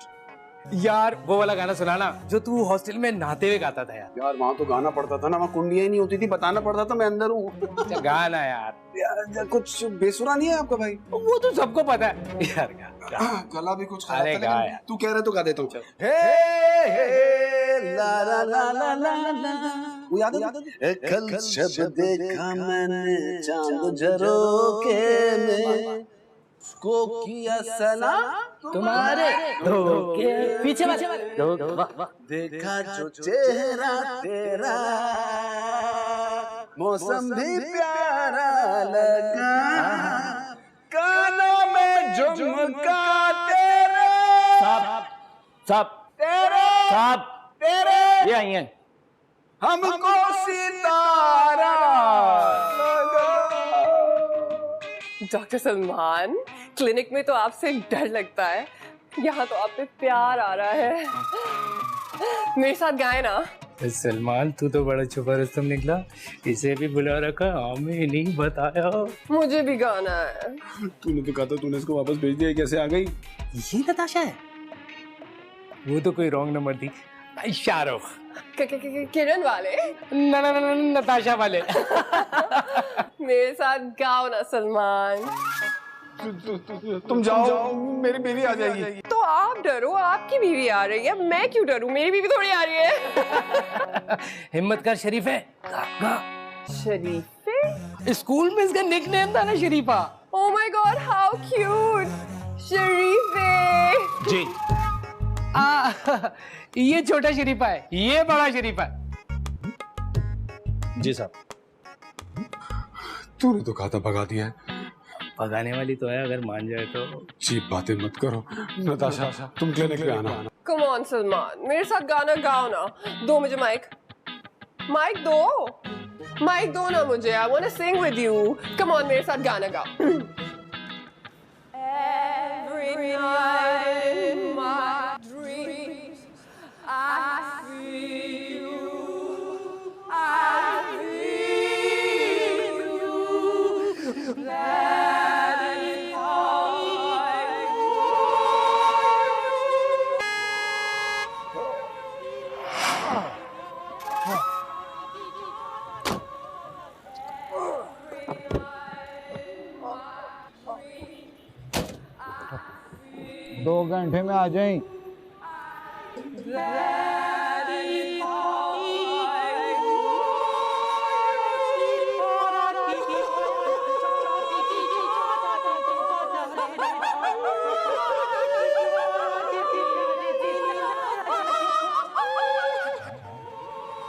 यार वो वाला गाना सुनाना जो तू हॉस्टल में नहाते हुए गाता था यार। यार वहाँ तो गाना पड़ता था ना, वहाँ कुंडियां ही नहीं होती थी, बताना पड़ता था मैं अंदर हूँ। गाना यार। यार कुछ बेसुरा नहीं है आपका भाई? वो तो सबको पता है यार। गला भी कुछ अरे गा यार। तू कह रहा तो गा देता हूँ। वो याद है? कल जब देखा मैंने चांद झरोखे में, उसको किया सलाम तुम्हारे धोखे, पीछे देखा जो चेहरा तेरा, मौसम भी प्यारा लगा, कानों में झुमका तेरे, साहब ये आई हैं। हमको सितारा लगा। डॉक्टर सलमान, क्लिनिक में तो आपसे डर लगता है, यहाँ तो आप पे प्यार आ रहा है। मेरे साथ गाए ना। सलमान तू तो बड़ा छुपा रुस्तम निकला, इसे भी बुला रखा, हमें नहीं बताया। मुझे भी गाना है। तूने तो कहा था, तूने इसको वापस भेज दिया, कैसे आ गई? ये नताशा है? वो तो कोई रॉन्ग नंबर थी। शाहरुख किरण वाले? नताशा वाले। मेरे साथ गाओ ना सलमान। तुम जाओ, मेरी बीवी आ जाएगी। तो आप डरो, आपकी बीवी आ रही है, मैं क्यों डरूं? मेरी बीवी थोड़ी आ रही है। हिम्मत कर शरीफे। शरीफे? स्कूल में इसका निकनेम था ना शरीफा। Oh my God, how cute! शरीफे। जी। ये छोटा शरीफा है, ये बड़ा शरीफा है। जी साहब। तूने तो कहा था भगा दिया है। भगाने वाली तो है, अगर मान जाए तो। चीप बातें मत करो। नताशा, तुम क्लिनिक पे आना। Come on सलमान, मेरे साथ गाना गाओ ना। दो मुझे माइक दो ना मुझे। I wanna sing with you. Come on, मेरे साथ गाना गाओ। Every night in my dreams I feel you, I feel you, that is all I दो घंटे में आ जाएं।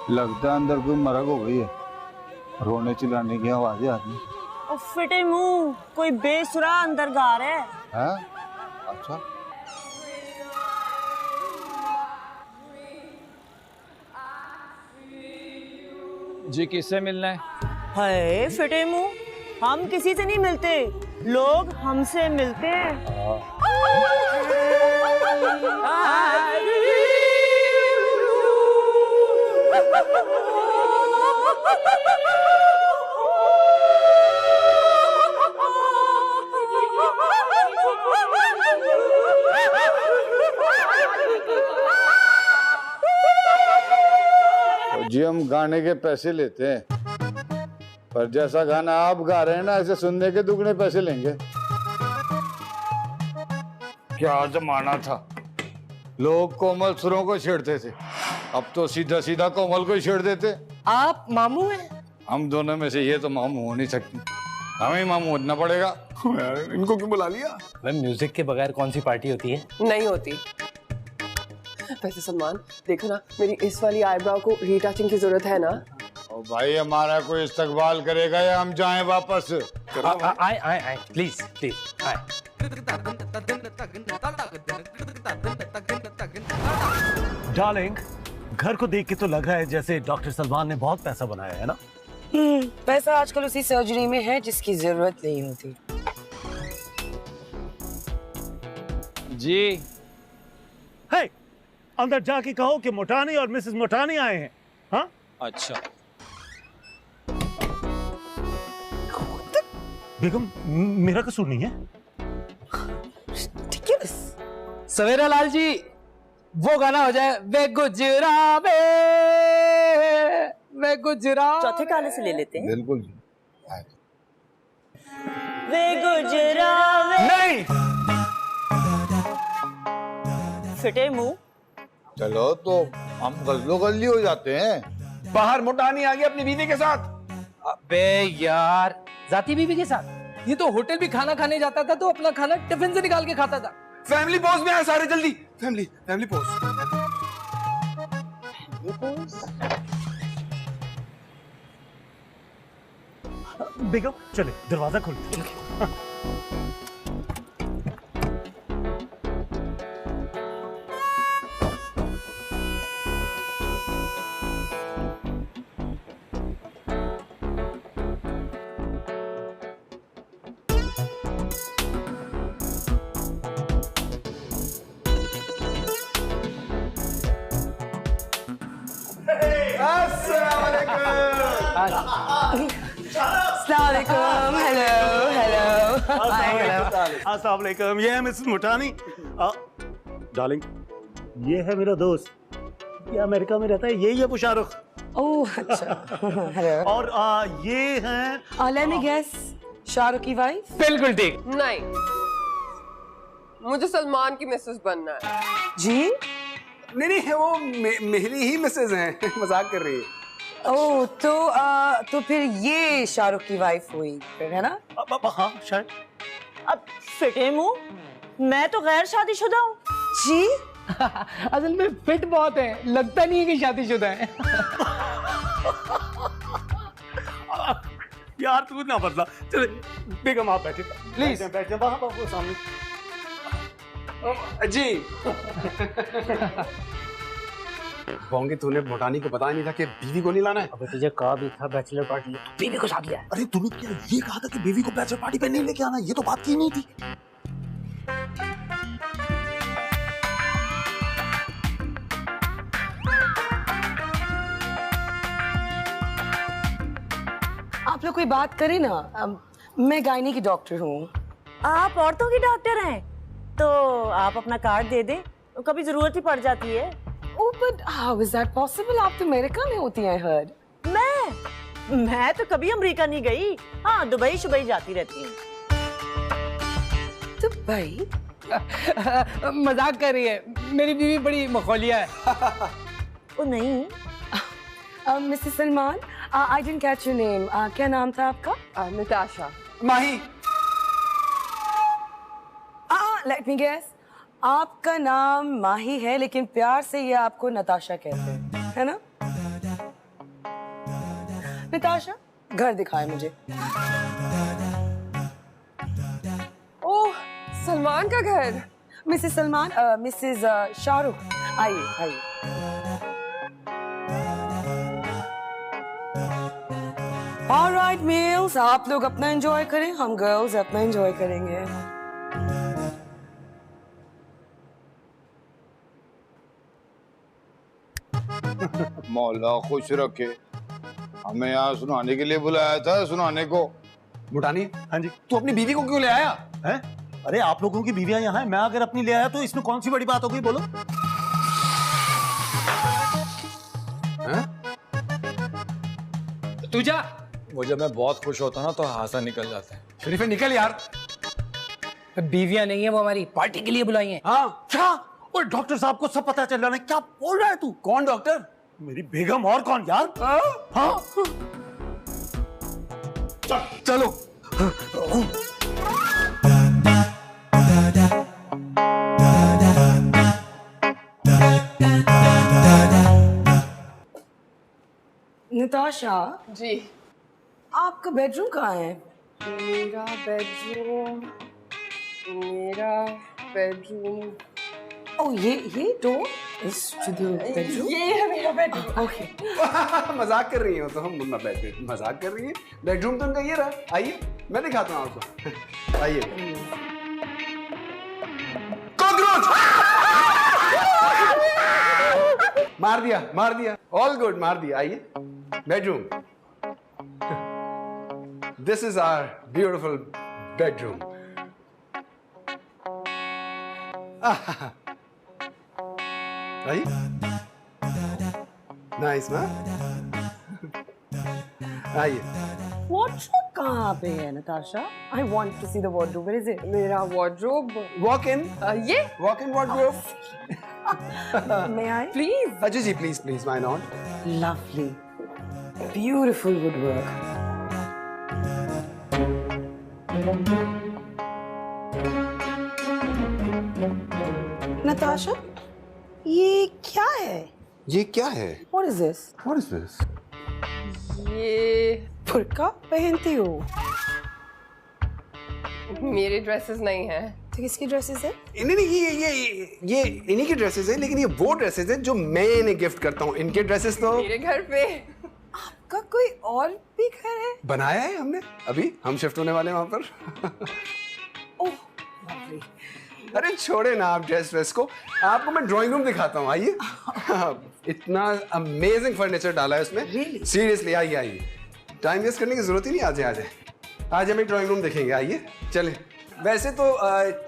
लगता है अंदर कोई मरग हो गई है, रोने चिल्लाने की आवाजें आ रही और फिटे मुंह, कोई बेसुरा अंदर गा रहा है। अच्छा। जी किससे मिलना है? हाय फिटे मुंह, हम किसी से नहीं मिलते, लोग हमसे मिलते हैं। जी हम गाने के पैसे लेते हैं, पर जैसा गाना आप गा रहे हैं ना, ऐसे सुनने के दुगने पैसे लेंगे। क्या जमाना था, लोग कोमल सुरों को छेड़ते थे, अब तो सीधा सीधा कोमल को ही छेड़ देते। आप मामू हैं? हम दोनों में से ये तो मामू हो नहीं सकती, हमें ही मामू होना पड़ेगा। इनको क्यों बुला लिया? मैम म्यूजिक के बगैर कौन सी पार्टी होती है? नहीं होती। वैसे सलमान देखो ना, मेरी इस वाली आईब्राउ को रीटचिंग की जरूरत है ना? और भाई हमारा कोई इस्तकबाल करेगा या हम जाएं वापस? आए प्लीज आए। डार्लिंग, घर को देख के तो लग रहा है जैसे डॉक्टर सलमान ने बहुत पैसा बनाया है ना? पैसा आजकल उसी सर्जरी में है जिसकी जरूरत नहीं होती। जी है, अंदर जाके कहो कि मोटानी और मिसेस मोटानी आए हैं। हाँ अच्छा। बेगम, मेरा कसूर नहीं है। सवेरा लाल जी, वो गाना हो जाए, वे गुजरा वे गुजरा। चौथे गाने से ले लेते हैं। बिल्कुल। वे गुजरा नहीं। फिटे मुंह, चलो तो हम गजलो गजली हो जाते हैं। बाहर मोटानी आ गया अपनी बीवी के साथ। अबे यार, जाती बीवी के साथ? ये तो होटल भी खाना खाने जाता था तो अपना खाना टिफिन से निकाल के खाता था। फैमिली पोज में आए सारे, जल्दी फैमिली पोज। बेगम चले, दरवाजा खोल। अस्सलामुअलैकुम, हेलो। अस्सलाम वालेकुम, ये है मिसेस मुटानी। डार्लिंग, ये है मेरा दोस्त, ये अमेरिका में रहता है, यही है शाहरुख। ओह अच्छा, हेलो। और ये हैं लेट मी गेस, शाहरुख की वाइफ? बिल्कुल ठीक। नहीं, मुझे सलमान की मिसेस बनना है। जी? नहीं, वो मेरी ही मिसेज हैं। मजाक कर रही है। ओह तो फिर ये शाहरुख की वाइफ हुई फिर, है ना? हाँ शायद। अब फिटे मुंह, मैं तो गैर शादीशुदा हूँ। जी? असल में फिट बहुत है, लगता नहीं है कि शादीशुदा है। यार तू ना बदला। चले बेगम आप बैठे प्लीज। बैठे वहां सामने जी। बोंगे, तूने मोटानी को बताया नहीं था कि बीवी को नहीं लाना है? अबे तुझे कहा भी था बैचलर पार्टी, बीवी को साथ लिया। अरे तूने क्या ये कहा था कि बीवी को बैचलर पार्टी पे नहीं लेके आना, ये तो बात की नहीं थी। आप लोग कोई बात करें ना, मैं गायनी की डॉक्टर हूँ। आप औरतों की डॉक्टर हैं तो आप अपना कार्ड दे दें, कभी जरूरत ही पड़ जाती है। Oh, but how is that possible? आप तो अमेरिका में होती हैं, हर्ड। मैं तो कभी अमेरिका नहीं गई। हाँ, दुबई शुबई जाती रहती हूँ। दुबई? मजाक कर रही है, मेरी बीवी बड़ी मखौलिया है। ओ नहीं। Mrs Salman, I didn't catch your name. क्या नाम था आपका? नताशा। माही। Let me guess. आपका नाम माही है, लेकिन प्यार से ये आपको नताशा कहते हैं, है ना? नताशा, घर दिखाए मुझे। ओह, सलमान का घर। मिसेस सलमान, मिसेस शाहरुख, आइए। ऑलराइट मेल्स, आप लोग अपना एंजॉय करें, हम गर्ल्स अपना एंजॉय करेंगे। मौला खुश रखे, हमें यहाँ सुनाने के लिए बुलाया था, सुनाने को। मुटानी, हाँ जी। तू अपनी बीवी को क्यों ले आया है? अरे आप लोगों की बीवियां यहाँ हैं, मैं अगर अपनी ले आया तो इसमें कौन सी बड़ी बात हो गई, बोलो। तू जा। वो जब मैं बहुत खुश होता हूँ ना तो हासा निकल जाता है। शरीफे निकल यार। बीवियां नहीं है, वो हमारी पार्टी के लिए बुलाई हैं। हाँ क्या? और डॉक्टर साहब को सब पता चल रहा है, क्या बोल रहा है तू? कौन डॉक्टर? मेरी बेगम, और कौन यार? हाँ? चलो। नताशा जी, आपका बेडरूम कहाँ है? मेरा बेडरूम। ओह, ये door is to the bedroom. ये है मेरा बेडरूम। ओके। मजाक कर रही हो तो हम मजाक कर रही है। बेडरूम तो उनका ये रहा। आइए, मैं दिखाता हूँ आपको। आइए। कॉकरोच! मार दिया। ऑल गुड, मार दिया। आइए, bedroom. This is our beautiful bedroom. आइए। नाइस ना? आइए। वॉर्डरोब कहाँ पे है Natasha? I want to see the wardrobe. Where is it? मेरा wardrobe। Walk in. ये? Walk in wardrobe. May I? Please. जी, please, why not? Lovely. Beautiful woodwork. Natasha, ये क्या है? ये क्या है? What is this? What is this? ये बुर्का पहनती हो? मेरी ड्रेसेस नहीं है। तो किसकी ड्रेसेस है? नहीं नहीं, ये इन्हीं की ड्रेसेस है, लेकिन ये वो ड्रेसेस है जो मैं इन्हें गिफ्ट करता हूँ। इनके ड्रेसेस तो मेरे घर पे। आपका कोई और भी घर है? बनाया है हमने, अभी हम शिफ्ट होने वाले हैं वहां पर। ओह lovely। अरे छोड़े ना आप ड्रेस को, आपको मैं ड्राइंग रूम दिखाता हूँ, आइए। इतना अमेजिंग फर्नीचर डाला है उसमें। सीरियसली आइए आइए, टाइम वेस्ट करने की जरूरत ही नहीं। आज हम एक ड्राइंग रूम देखेंगे, आइए चले। वैसे तो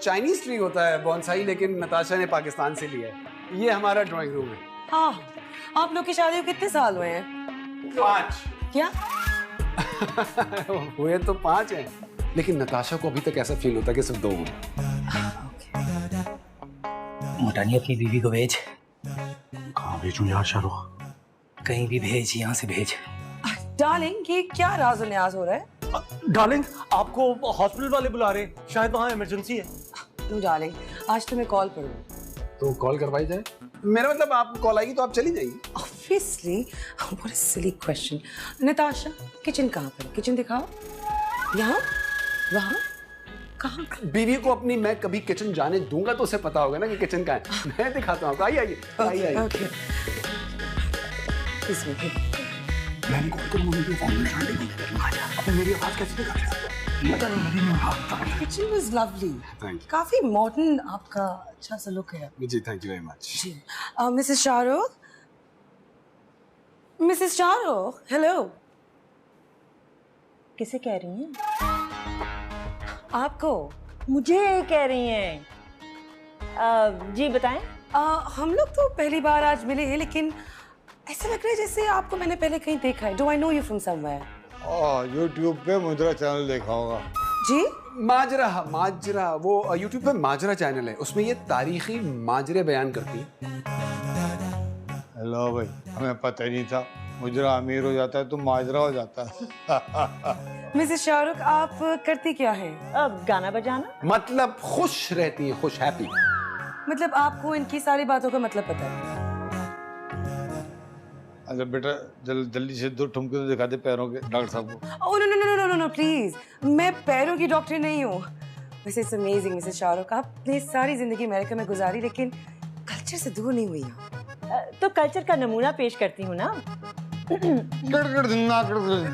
चाइनीज ट्री होता है बॉन्साई, लेकिन नताशा ने पाकिस्तान से लिया है। ये हमारा ड्राइंग रूम है। हाँ, आप लोग की शादी को कितने साल हुए हैं? 5। क्या? हुए तो 5 हैं, लेकिन नताशा को अभी तक ऐसा फील होता है कि सिर्फ 2 हैं। मोटानी अपनी बीवी को भेज। कहाँ भेजूं यार शाहरुख? कहीं भी भेज, यहाँ से भेज। डार्लिंग, ये क्या राज और न्याज हो रहा है? डार्लिंग, आपको हॉस्पिटल वाले बुला रहे, शायद वहाँ इमरजेंसी है। नो डार्लिंग, आज तुम्हें कॉल करूँ तो कॉल करवाई जाए। मेरा मतलब आपको कॉल आएगी तो आप चली जाइए। Obviously. What a silly question. Natasha, kitchen कहाँ पर? किचन दिखाओ। यहाँ? वहाँ? कहाँ? बीवी को अपनी मैं कभी किचन जाने दूंगा तो उसे पता होगा ना कि किचन कहाँ है। मैं दिखाता हूँ आपको, आइए आइए आइए। ओके। इसमें मैंने कॉल कर मम्मी को फोन में अब मेरी आवाज कैसे निकाल रहा है? Kitchen was lovely. Thank you. काफी मॉडर्न आपका अच्छा सा लुक है। जी थैंक यू वेरी मच। जी। Mrs Shahrukh, Mrs Shahrukh, hello. किसे कह रही हैं? आपको। मुझे कह रही हैं? जी बताएं। हम लोग तो पहली बार आज मिले हैं, लेकिन ऐसा लग रहा है जैसे आपको मैंने पहले कहीं देखा है। Do I know you from somewhere? YouTube पे मुद्रा चैनल देखा होगा। जी? माजरा वो यूट्यूब पे माजरा चैनल है, उसमें ये तारीखी माजरे बयान करती है। हेलो भाई, हमें पता ही नहीं था। मुजरा अमीर हो जाता है तो माजरा हो जाता है। मिसेस शाहरुख, आप करती क्या है? अब गाना बजाना। मतलब खुश रहती है, खुश, हैप्पी। मतलब आपको इनकी सारी बातों का मतलब पता है? अच्छा बेटा, जल्दी से 2 ठुमके तो दिखा दे पैरों के डॉक्टर साहब को। Oh no no no no no please, मैं पैरों की डॉक्टर नहीं हूँ। वैसे इट्स अमेजिंग मिसेस शाहरुख, आपने सारी जिंदगी अमेरिका में गुजारी, लेकिन कल्चर से दूर नहीं हुई आप। तो कल्चर का नमूना पेश करती हूँ ना।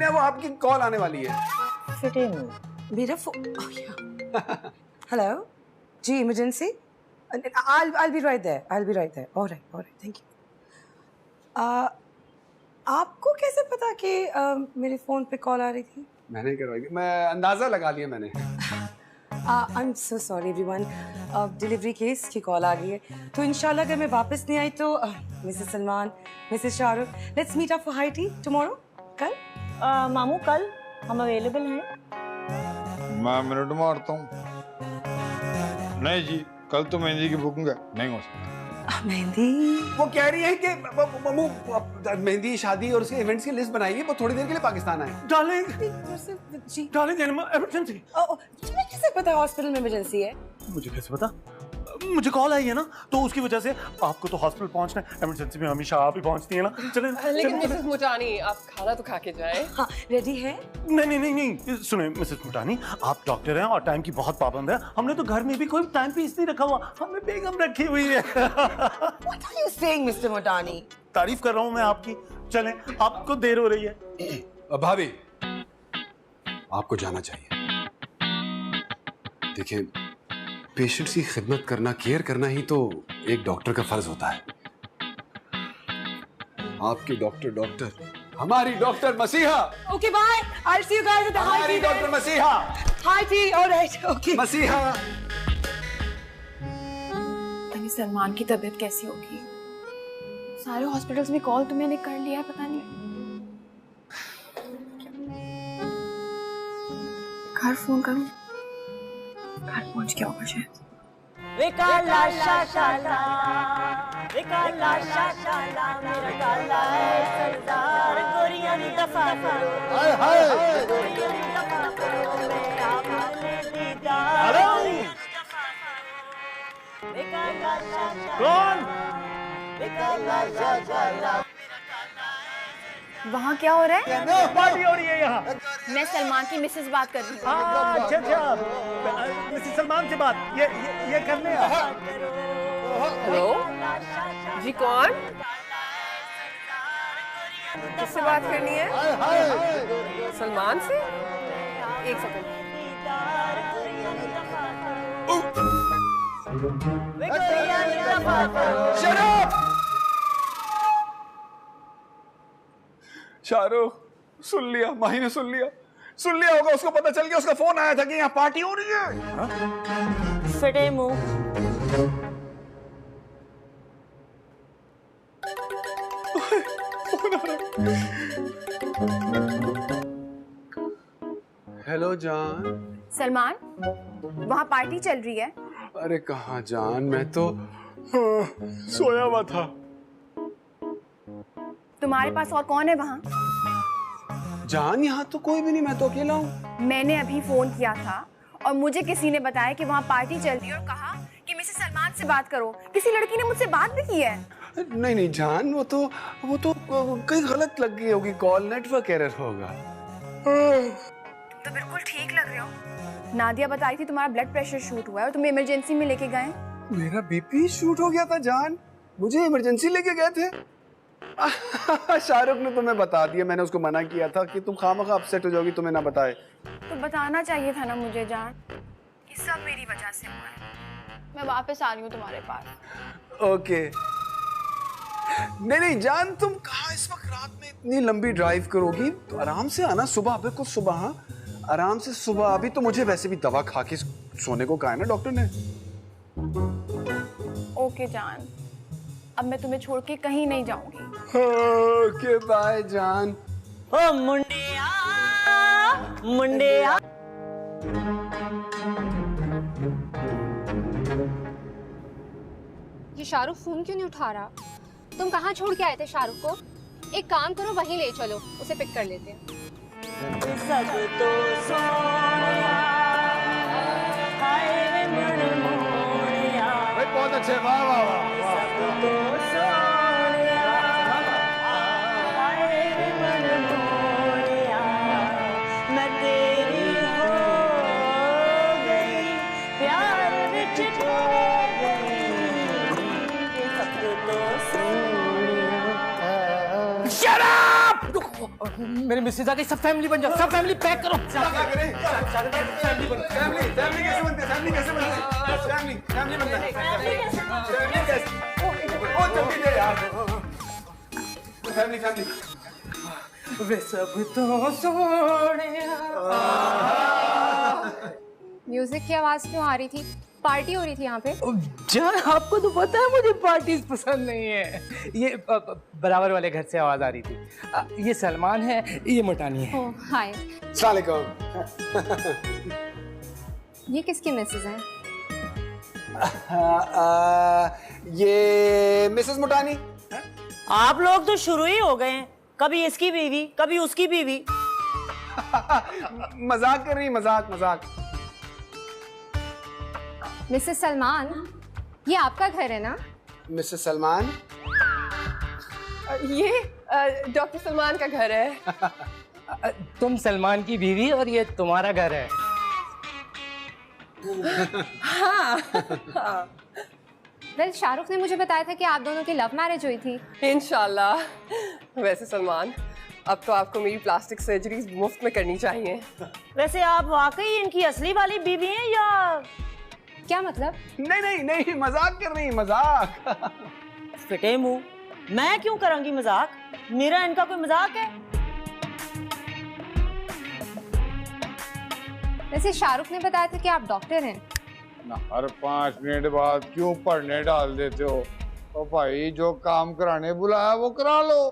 वो आपकी कॉल आने वाली है। मेरा हेलो जी, emergency. I'll be right there. All right, thank you. आपको कैसे पता कि मेरे फोन पे कॉल आ रही थी? मैंने करवाई थी, मैं अंदाजा लगा लिया मैंने। I'm so sorry everyone. Delivery case की कॉल आ गई है, तो इंशाल्लाह अगर मैं वापस नहीं आई तो Mrs Salman, Mrs Shahrukh, let's meet up for high tea tomorrow. कल? मामू कल हम अवेलेबल हैं। मैं मिनट मारता हूँ। नहीं जी, कल तो मेहंदी की बुकिंग है, नहीं हो सकता। मेहंदी? वो कह रही है कि मेहंदी शादी और उसके इवेंट्स की लिस्ट बनाइए, वो थोड़ी देर के लिए पाकिस्तान आए। Darling, emergency. तुम्हें कैसे पता हॉस्पिटल में इमरजेंसी है? मुझे कैसे पता? मुझे कॉल आई है ना, तो उसकी वजह से आपको तो हॉस्पिटल पहुंचना है। इमरजेंसी में हमेशा आप ही पहुंचती है ना। चलें। लेकिन मिसेस मुटानी, आप खाना तो खा के जाएं। हाँ, रेडी है? नहीं, सुने मिसेस मुटानी, आप डॉक्टर हैं और टाइम की बहुत पाबंद है। हमने तो घर में भी कोई टाइम पीस नहीं रखा हुआ, हमने बेगम रखी हुई है। What are you saying, Mr. मुटानी? तारीफ कर रहा हूँ मैं आपकी। चलें, आपको देर हो रही है। भाभी, आपको जाना चाहिए। देखिए, पेशेंट्स की खिदमत करना, केयर करना ही तो एक डॉक्टर का फर्ज होता है। आपकी डॉक्टर, हमारी डॉक्टर मसीहा। Okay, bye. I'll see you guys at the high tea. हमारी डॉक्टर मसीहा। High tea, all right. Okay. मसीहा। यानी सलमान की तबीयत कैसी होगी? सारे हॉस्पिटल्स में कॉल तो मैंने कर लिया है, पता नहीं घर फोन करूं? घर पहुंच गया होगा शायद। वे काला शाकाला, वे काला शाकाला, मेरा काला है सरदार, गोरिया कौन? वहाँ क्या हो रहा है? पार्टी हो रही है यहाँ। मैं सलमान की मिसेज बात कर रही हूँ। अच्छा अच्छा, मिसेस सलमान से बात ये करने आ। हेलो जी, कौन? किससे बात करनी है? सलमान से? एक सेकंड। शाहरुख, सुन लिया, माही ने सुन लिया होगा, उसको पता चल गया, उसका फोन आया था कि यहाँ पार्टी हो रही है। फटे मुंह। हेलो जान। सलमान, वहाँ पार्टी चल रही है। अरे कहाँ जान, मैं तो सोया हुआ था। तुम्हारे पास और कौन है वहाँ? जान यहाँ तो कोई भी नहीं, मैं तो अकेला हूँ। मैंने अभी फोन किया था और मुझे किसी ने बताया कि वहाँ पार्टी चल रही है और कहा कि मिसेस सलमान से बात करो। किसी लड़की ने मुझसे बात भी की है। नहीं जान, वो तो कहीं गलत लग गई होगी, कॉल नेटवर्क एरर होगा। तुम तो बिल्कुल ठीक लग रहे हो। नादिया बताई थी तुम्हारा ब्लड प्रेशर शूट हुआ है और तुम्हें इमरजेंसी में लेके गए। मेरा बीपी शूट हो गया था जान, मुझे इमरजेंसी लेके गए थे। शाहरुख ने तुम्हें बता दिया, मैंने उसको मना किया था कि तुम खामखा अपसेट हो जाओगी, तुम्हें ना बताए। तो बताना चाहिए था ना मुझे जान, ये सब मेरी वजह से हुआ है। मैं वापस आ रही हूँ तुम्हारे पास। ओके। नहीं जान, तुम कहाँ इस वक्त रात में इतनी लंबी ड्राइव करोगी? तो आराम से आना, सुबह बिल्कुल सुबह। हाँ आराम से सुबह। अभी तो मुझे वैसे भी दवा खा के सोने को कहा है ना डॉक्टर ने। ओके जान, अब मैं तुम्हें छोड़ के कहीं नहीं जाऊंगी। ओके बाय जान। ओ मुंडिया मुंडिया। ये शाहरुख फोन क्यों नहीं उठा रहा? तुम कहाँ छोड़ के आए थे शाहरुख को? एक काम करो, वहीं ले चलो, उसे पिक कर लेते हैं। सब तो बहुत अच्छे, वाह वाह वाह। मैं तेरी हो गई, प्यार विच खो गई, सब तो Shut up! मेरे मिसेज आ गई, सब फैमिली बन जाओ, सब फैमिली पैक करो। फैमिली कैसे बनते हैं? फैमिली बनता है। फैमिली कैसे? ओ जल्दी दे यार। फैमिली। वे सब तो सोनिया। म्यूजिक की आवाज क्यों आ रही थी? पार्टी हो रही थी यहाँ पे। जान आपको तो पता है मुझे पार्टीज पसंद नहीं है। ये बराबर वाले घर से आवाज आ रही थी। ये सलमान है, ये मुटानी है। ओह हाय। सलाम। ये किसके मैसेज हैं? ये मिसेस मुटानी। आप लोग तो शुरू ही हो गए हैं, कभी इसकी बीवी कभी उसकी बीवी। मजाक कर रही, मजाक। मिसेस सलमान, ये आपका घर है ना? मिसेस सलमान, ये डॉक्टर सलमान का घर है। तुम सलमान की बीवी और ये तुम्हारा घर है। हाँ। वेल, शाहरुख ने मुझे बताया था कि आप दोनों की लव मैरिज हुई थी। इंशाल्लाह। वैसे सलमान, अब तो आपको मेरी प्लास्टिक सर्जरीज मुफ्त में करनी चाहिए। वैसे आप वाकई इनकी असली वाली बीवी हैं या क्या मतलब? नहीं, मजाक कर रही, मजाक। फिटे मुंह, मैं क्यों करूंगी मजाक? मेरा इनका कोई मजाक है? वैसे शाहरुख ने बताया था कि आप डॉक्टर हैं ना। हर 5 मिनट बाद क्यों पढ़ने डाल देते हो? तो भाई जो काम कराने बुलाया वो करा लो।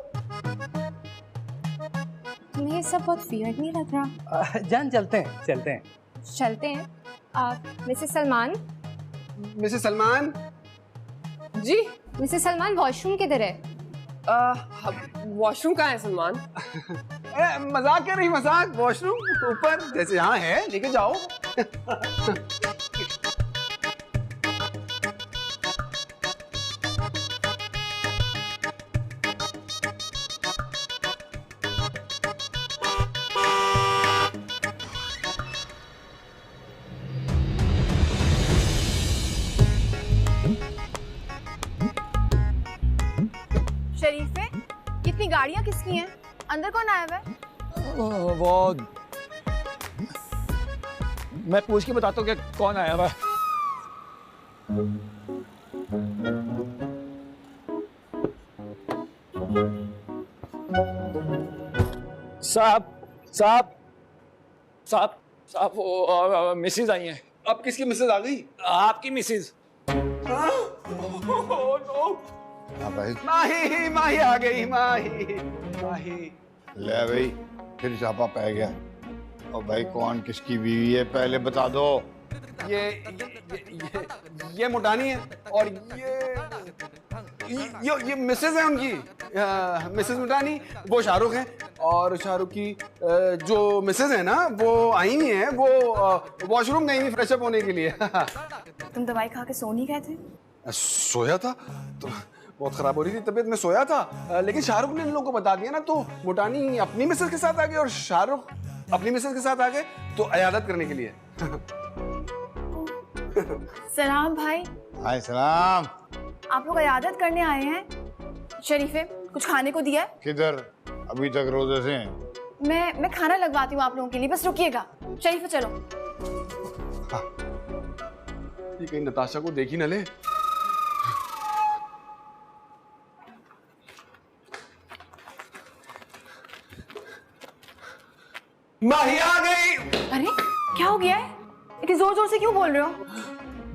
तुम्हें ये सब बहुत वियर्ड नहीं लग रहा? जान चलते हैं। चलते हैं। मिसेस सलमान। जी। मिसेस सलमान, वॉशरूम किधर है? वॉशरूम कहाँ है सलमान? मजाक कर रही, मजाक। वॉशरूम ऊपर जैसे यहाँ है, लेके जाओ। शरीफे, कितनी गाड़ियाँ किसकी हैं? अंदर कौन आया हुआ है? वो मैं पूछ के बताता हूँ कि कौन आया हुआ है। साहब साहब साहब साहब वो मिसेज आई हैं। अब किसकी मिसेज आ गई? आपकी मिसेज। हाँ भाई। माही माही आ गई, माही माही। ले भाई, फिर छापा पै गया। और भाई कौन किसकी बीवी है पहले बता दो। ये मोटानी है और ये मिसेज है उनकी, मिसेज मोटानी। वो शाहरुख है और शाहरुख की जो मिसेज है ना वो आई हुई है, वो वॉशरूम गई हुई फ्रेश अप होने के लिए। तुम दवाई खा के सो नहीं गए थे? सोया था तो बहुत खराब हो रही थी तबीयत में, सोया था। लेकिन शाहरुख ने इन लोगों को बता दिया ना, तो मोटानी अपनी मिसेज के साथ आ गए और शाहरुख अपनी मिसेज के साथ आ गए, तो अयादत करने के लिए। सलाम भाई। हाय सलाम। आप लोग इयादत करने आए हैं? शरीफे, कुछ खाने को दिया है? किधर? अभी तक रोजे से हैं। मैं खाना लगवाती हूँ आप लोगों के लिए, बस रुकिएगा। शरीफे चलो। ये कहीं नताशा को देखी न ले। माही आ गई। अरे क्या हो गया है? इतनी जोर जोर से क्यों बोल रहे हो?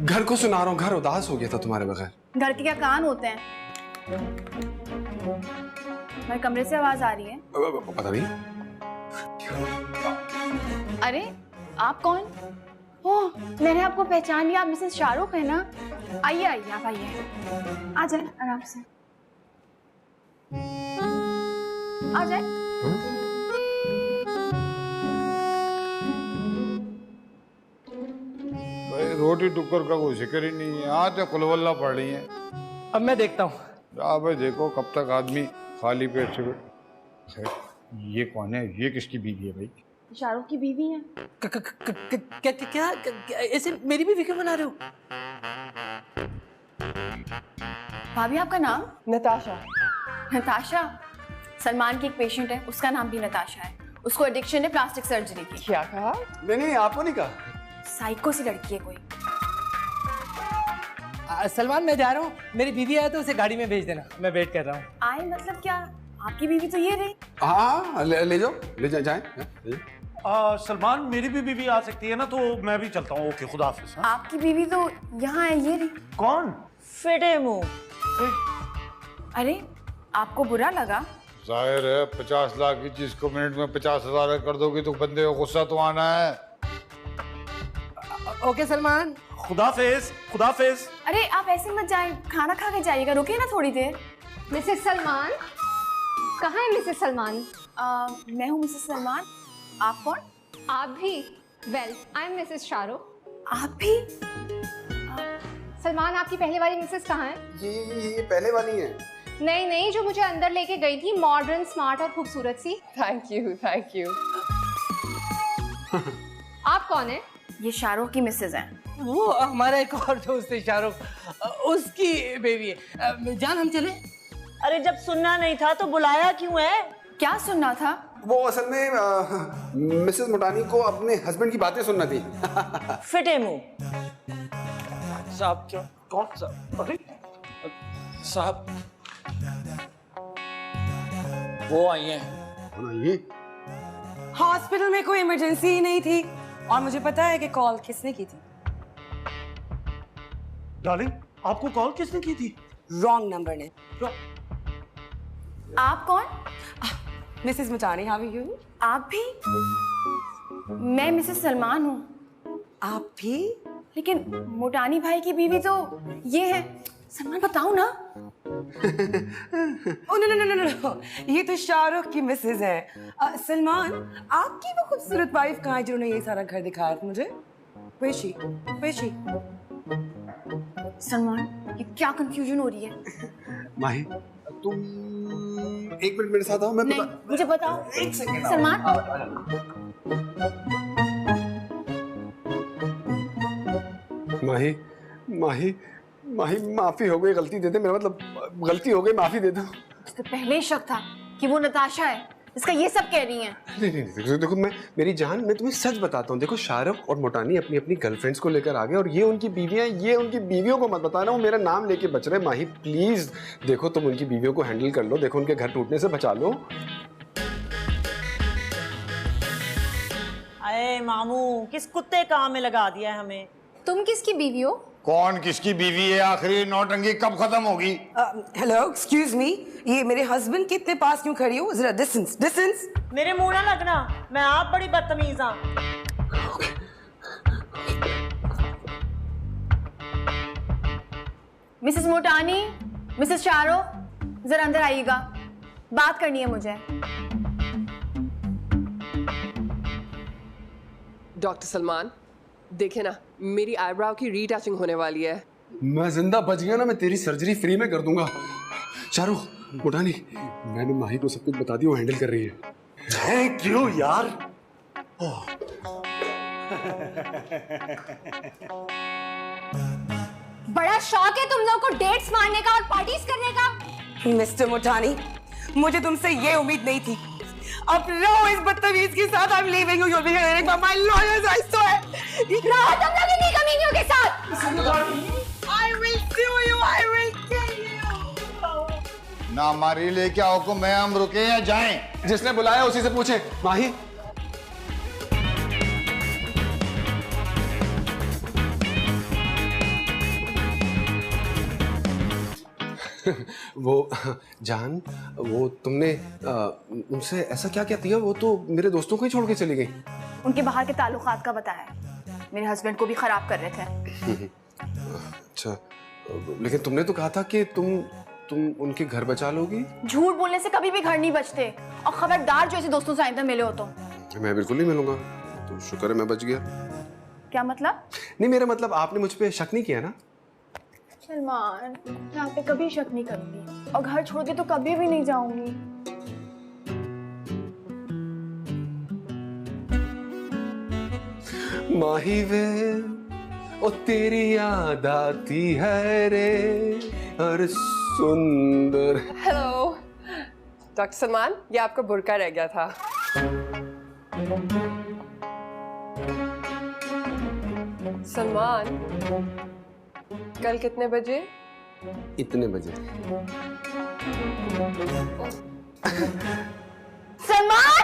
घर को सुना रहा हूँ, घर उदास हो गया था तुम्हारे बगैर। घर के क्या कान होते हैं? मेरे कमरे से आवाज आ रही है। पता नहीं। अरे आप कौन? ओह, मैंने आपको पहचान लिया। आप मिसेस शाहरुख है ना? आइए आइए, आप आइए, आ जाए आराम से, आ जाए। रोटी टुक्कर का कोई जिक्र ही नहीं है। आज तो कुलवल्ला पड़ रही है। अब मैं देखता हूँ। हाँ भाई देखो, कब तक आदमी खाली पेट से। ये कौन है? ये किसकी बीवी है भाई? शाहरुख की बीवी है। क्या ऐसे मेरी बीवी क्यों बना रहे हो? भाभी आपका नाम? नताशा। नताशा? सलमान की एक पेशेंट है, उसका नाम भी नताशा है। उसको एडिक्शन है प्लास्टिक सर्जरी की। क्या कहा? नहीं आपको नहीं कहा। साइको सी लड़की है कोई। सलमान मैं जा रहा हूँ, मेरी बीवी आया तो उसे गाड़ी में भेज देना, मैं वेट कर रहा हूँ। आए मतलब क्या? आपकी बीवी तो ये रही। हाँ ले जाओ, ले जाए। सलमान मेरी भी बीवी आ सकती है ना, तो मैं भी चलता हूँ। ओके, खुदा हाफिज। आपकी बीवी तो यहाँ है, ये रही। कौन? फिटे मुंह। अरे आपको बुरा लगा? जाहिर है, 50 लाख की चीज को मिनट में 50,000 कर दोगे तो बंदे को गुस्सा तो आना है। ओके सलमान, खुदाफिज, खुदाफिज। अरे आप ऐसे मत जाए, खाना खा के जाइएगा, रुकिए ना थोड़ी देर। मिसेस सलमान, कहाँ है मिसेस सलमान? मैं हूँ मिसेस सलमान। आप कौन? आप भी? Well, I am Mrs Shahrukh. आप भी? सलमान, आपकी पहले वाली मिसेस कहाँ है? ये पहले वाली है। नहीं, जो मुझे अंदर लेके गई थी, मॉडर्न, स्मार्ट और खूबसूरत सी। Thank you, thank you. आप कौन है? ये शाहरुख की मिसेज है। वो हमारा एक और दोस्त है शाहरुख, उसकी बेबी है। जान हम चले? अरे जब सुनना नहीं था तो बुलाया क्यों है? क्या सुनना था? वो असल में मिसेस मोटानी को अपने हस्बैंड की बातें सुनना थी। फिटे मुंह। साहब कौन साहब? अरे साहब वो आई हैं। हॉस्पिटल में कोई इमरजेंसी ही नहीं थी और मुझे पता है कि कॉल किसने की थी। डार्लिंग, आपको कॉल किसने की थी? रॉन्ग नंबर ने। आप कौन? Mrs Mutani, how are you? आप भी? मैं मिसेस सलमान हूँ। आप भी? लेकिन मोटानी भाई की बीवी तो ये है। सलमान बताओ ना। Oh no no no no no, ये तो शाहरुख की मिसेज है। सलमान, आपकी वो खूबसूरत वाइफ कहाँ है जिन्होंने ये सारा घर दिखाया था मुझे? पेशी पेशी। सलमान, ये क्या कंफ्यूजन हो रही है? माही, तुम 1 मिनट मेरे साथ आओ। मैं नहीं, मुझे बताओ। 1 सेकंड सलमान, माही माही माही, माफी हो गई, गलती दे दे। मेरा मतलब गलती हो गई, माफी दे दो। उससे पहले ही शक था कि वो नताशा है, इसका ये सब कह रही हैं। नहीं नहीं नहीं, देखो मेरी जान, मैं तुम्हें सच बताता हूँ। देखो, शाहरुख और मोटानी अपनी अपनी गर्लफ्रेंड्स को लेकर आ गए और ये उनकी बीवियां, ये उनकी बीवियों को मत बताना। वो मेरा नाम लेके बच रहे। माही प्लीज देखो, तुम उनकी बीवियों को हैंडल कर लो। देखो, उनके घर टूटने से बचा लो। अरे मामू, किस कुत्ते काम में लगा दिया है हमें। तुम किसकी बीवी हो? कौन किसकी बीवी है? आखिरी नौटंकी कब खत्म होगी? हेलो, एक्सक्यूज मी, ये मेरे हस्बैंड के इतने पास क्यों खड़ी हो? जरा डिस्टेंस डिस्टेंस। मेरे मुंह ना लगना, मैं आप बड़ी बदतमीज हाँ। मिसेस मोटानी, मिसेस शाहरुख, जरा अंदर आइएगा, बात करनी है मुझे। डॉक्टर सलमान, देखे ना, मेरी आईब्राव की रीटचिंग होने वाली है। मैं जिंदा बच गया ना, मैं तेरी सर्जरी फ्री में कर दूंगा। शाहरुख, मोटानी, मैंने माही को सब कुछ बता दिया, वो हैंडल कर रही है। थैंक यू यार। बड़ा शौक है तुम लोग को डेट्स मारने का और पार्टीज करने का। मिस्टर मोटानी, मुझे तुमसे ये उम्मीद नहीं थी। अब रहो इस बदतमीज के साथ। I'm leaving you. You'll be hearing from my lawyers, I swear. रहो तुम लोग इन्हीं कमीनियों के साथ। I will sue you. I will kill you. ना मारी लेके आओ को मैं, हम रुके या जाएं? जिसने बुलाया उसी से पूछे। माही, वो जान, वो तुमने उनसे ऐसा क्या कहती है? वो तो मेरे दोस्तों को ही छोड़ के चली गई। उनके बाहर के ताल्लुकात का बताया, मेरे हस्बैंड को भी खराब कर रहे थे। अच्छा, लेकिन तुमने तो कहा था कि तुम उनके घर बचा लोगी। झूठ बोलने से कभी भी घर नहीं बचते, और खबरदार जो ऐसे दोस्तों से आइंदा मिले हो तो। मैं बिल्कुल नहीं मिलूंगा। तो शुक्र है मैं बच गया। क्या मतलब? नहीं, मेरा मतलब आपने मुझ पे शक नहीं किया ना? सलमान, मैं आप पे कभी शक नहीं करूंगी, और घर छोड़ के तो कभी भी नहीं जाऊंगी। माही वे, ओ तेरी याद आती है रे, हर सुंदर। हेलो डॉक्टर सलमान, ये आपका बुर्का रह गया था। सलमान, कल कितने बजे? इतने बजे। सलमान!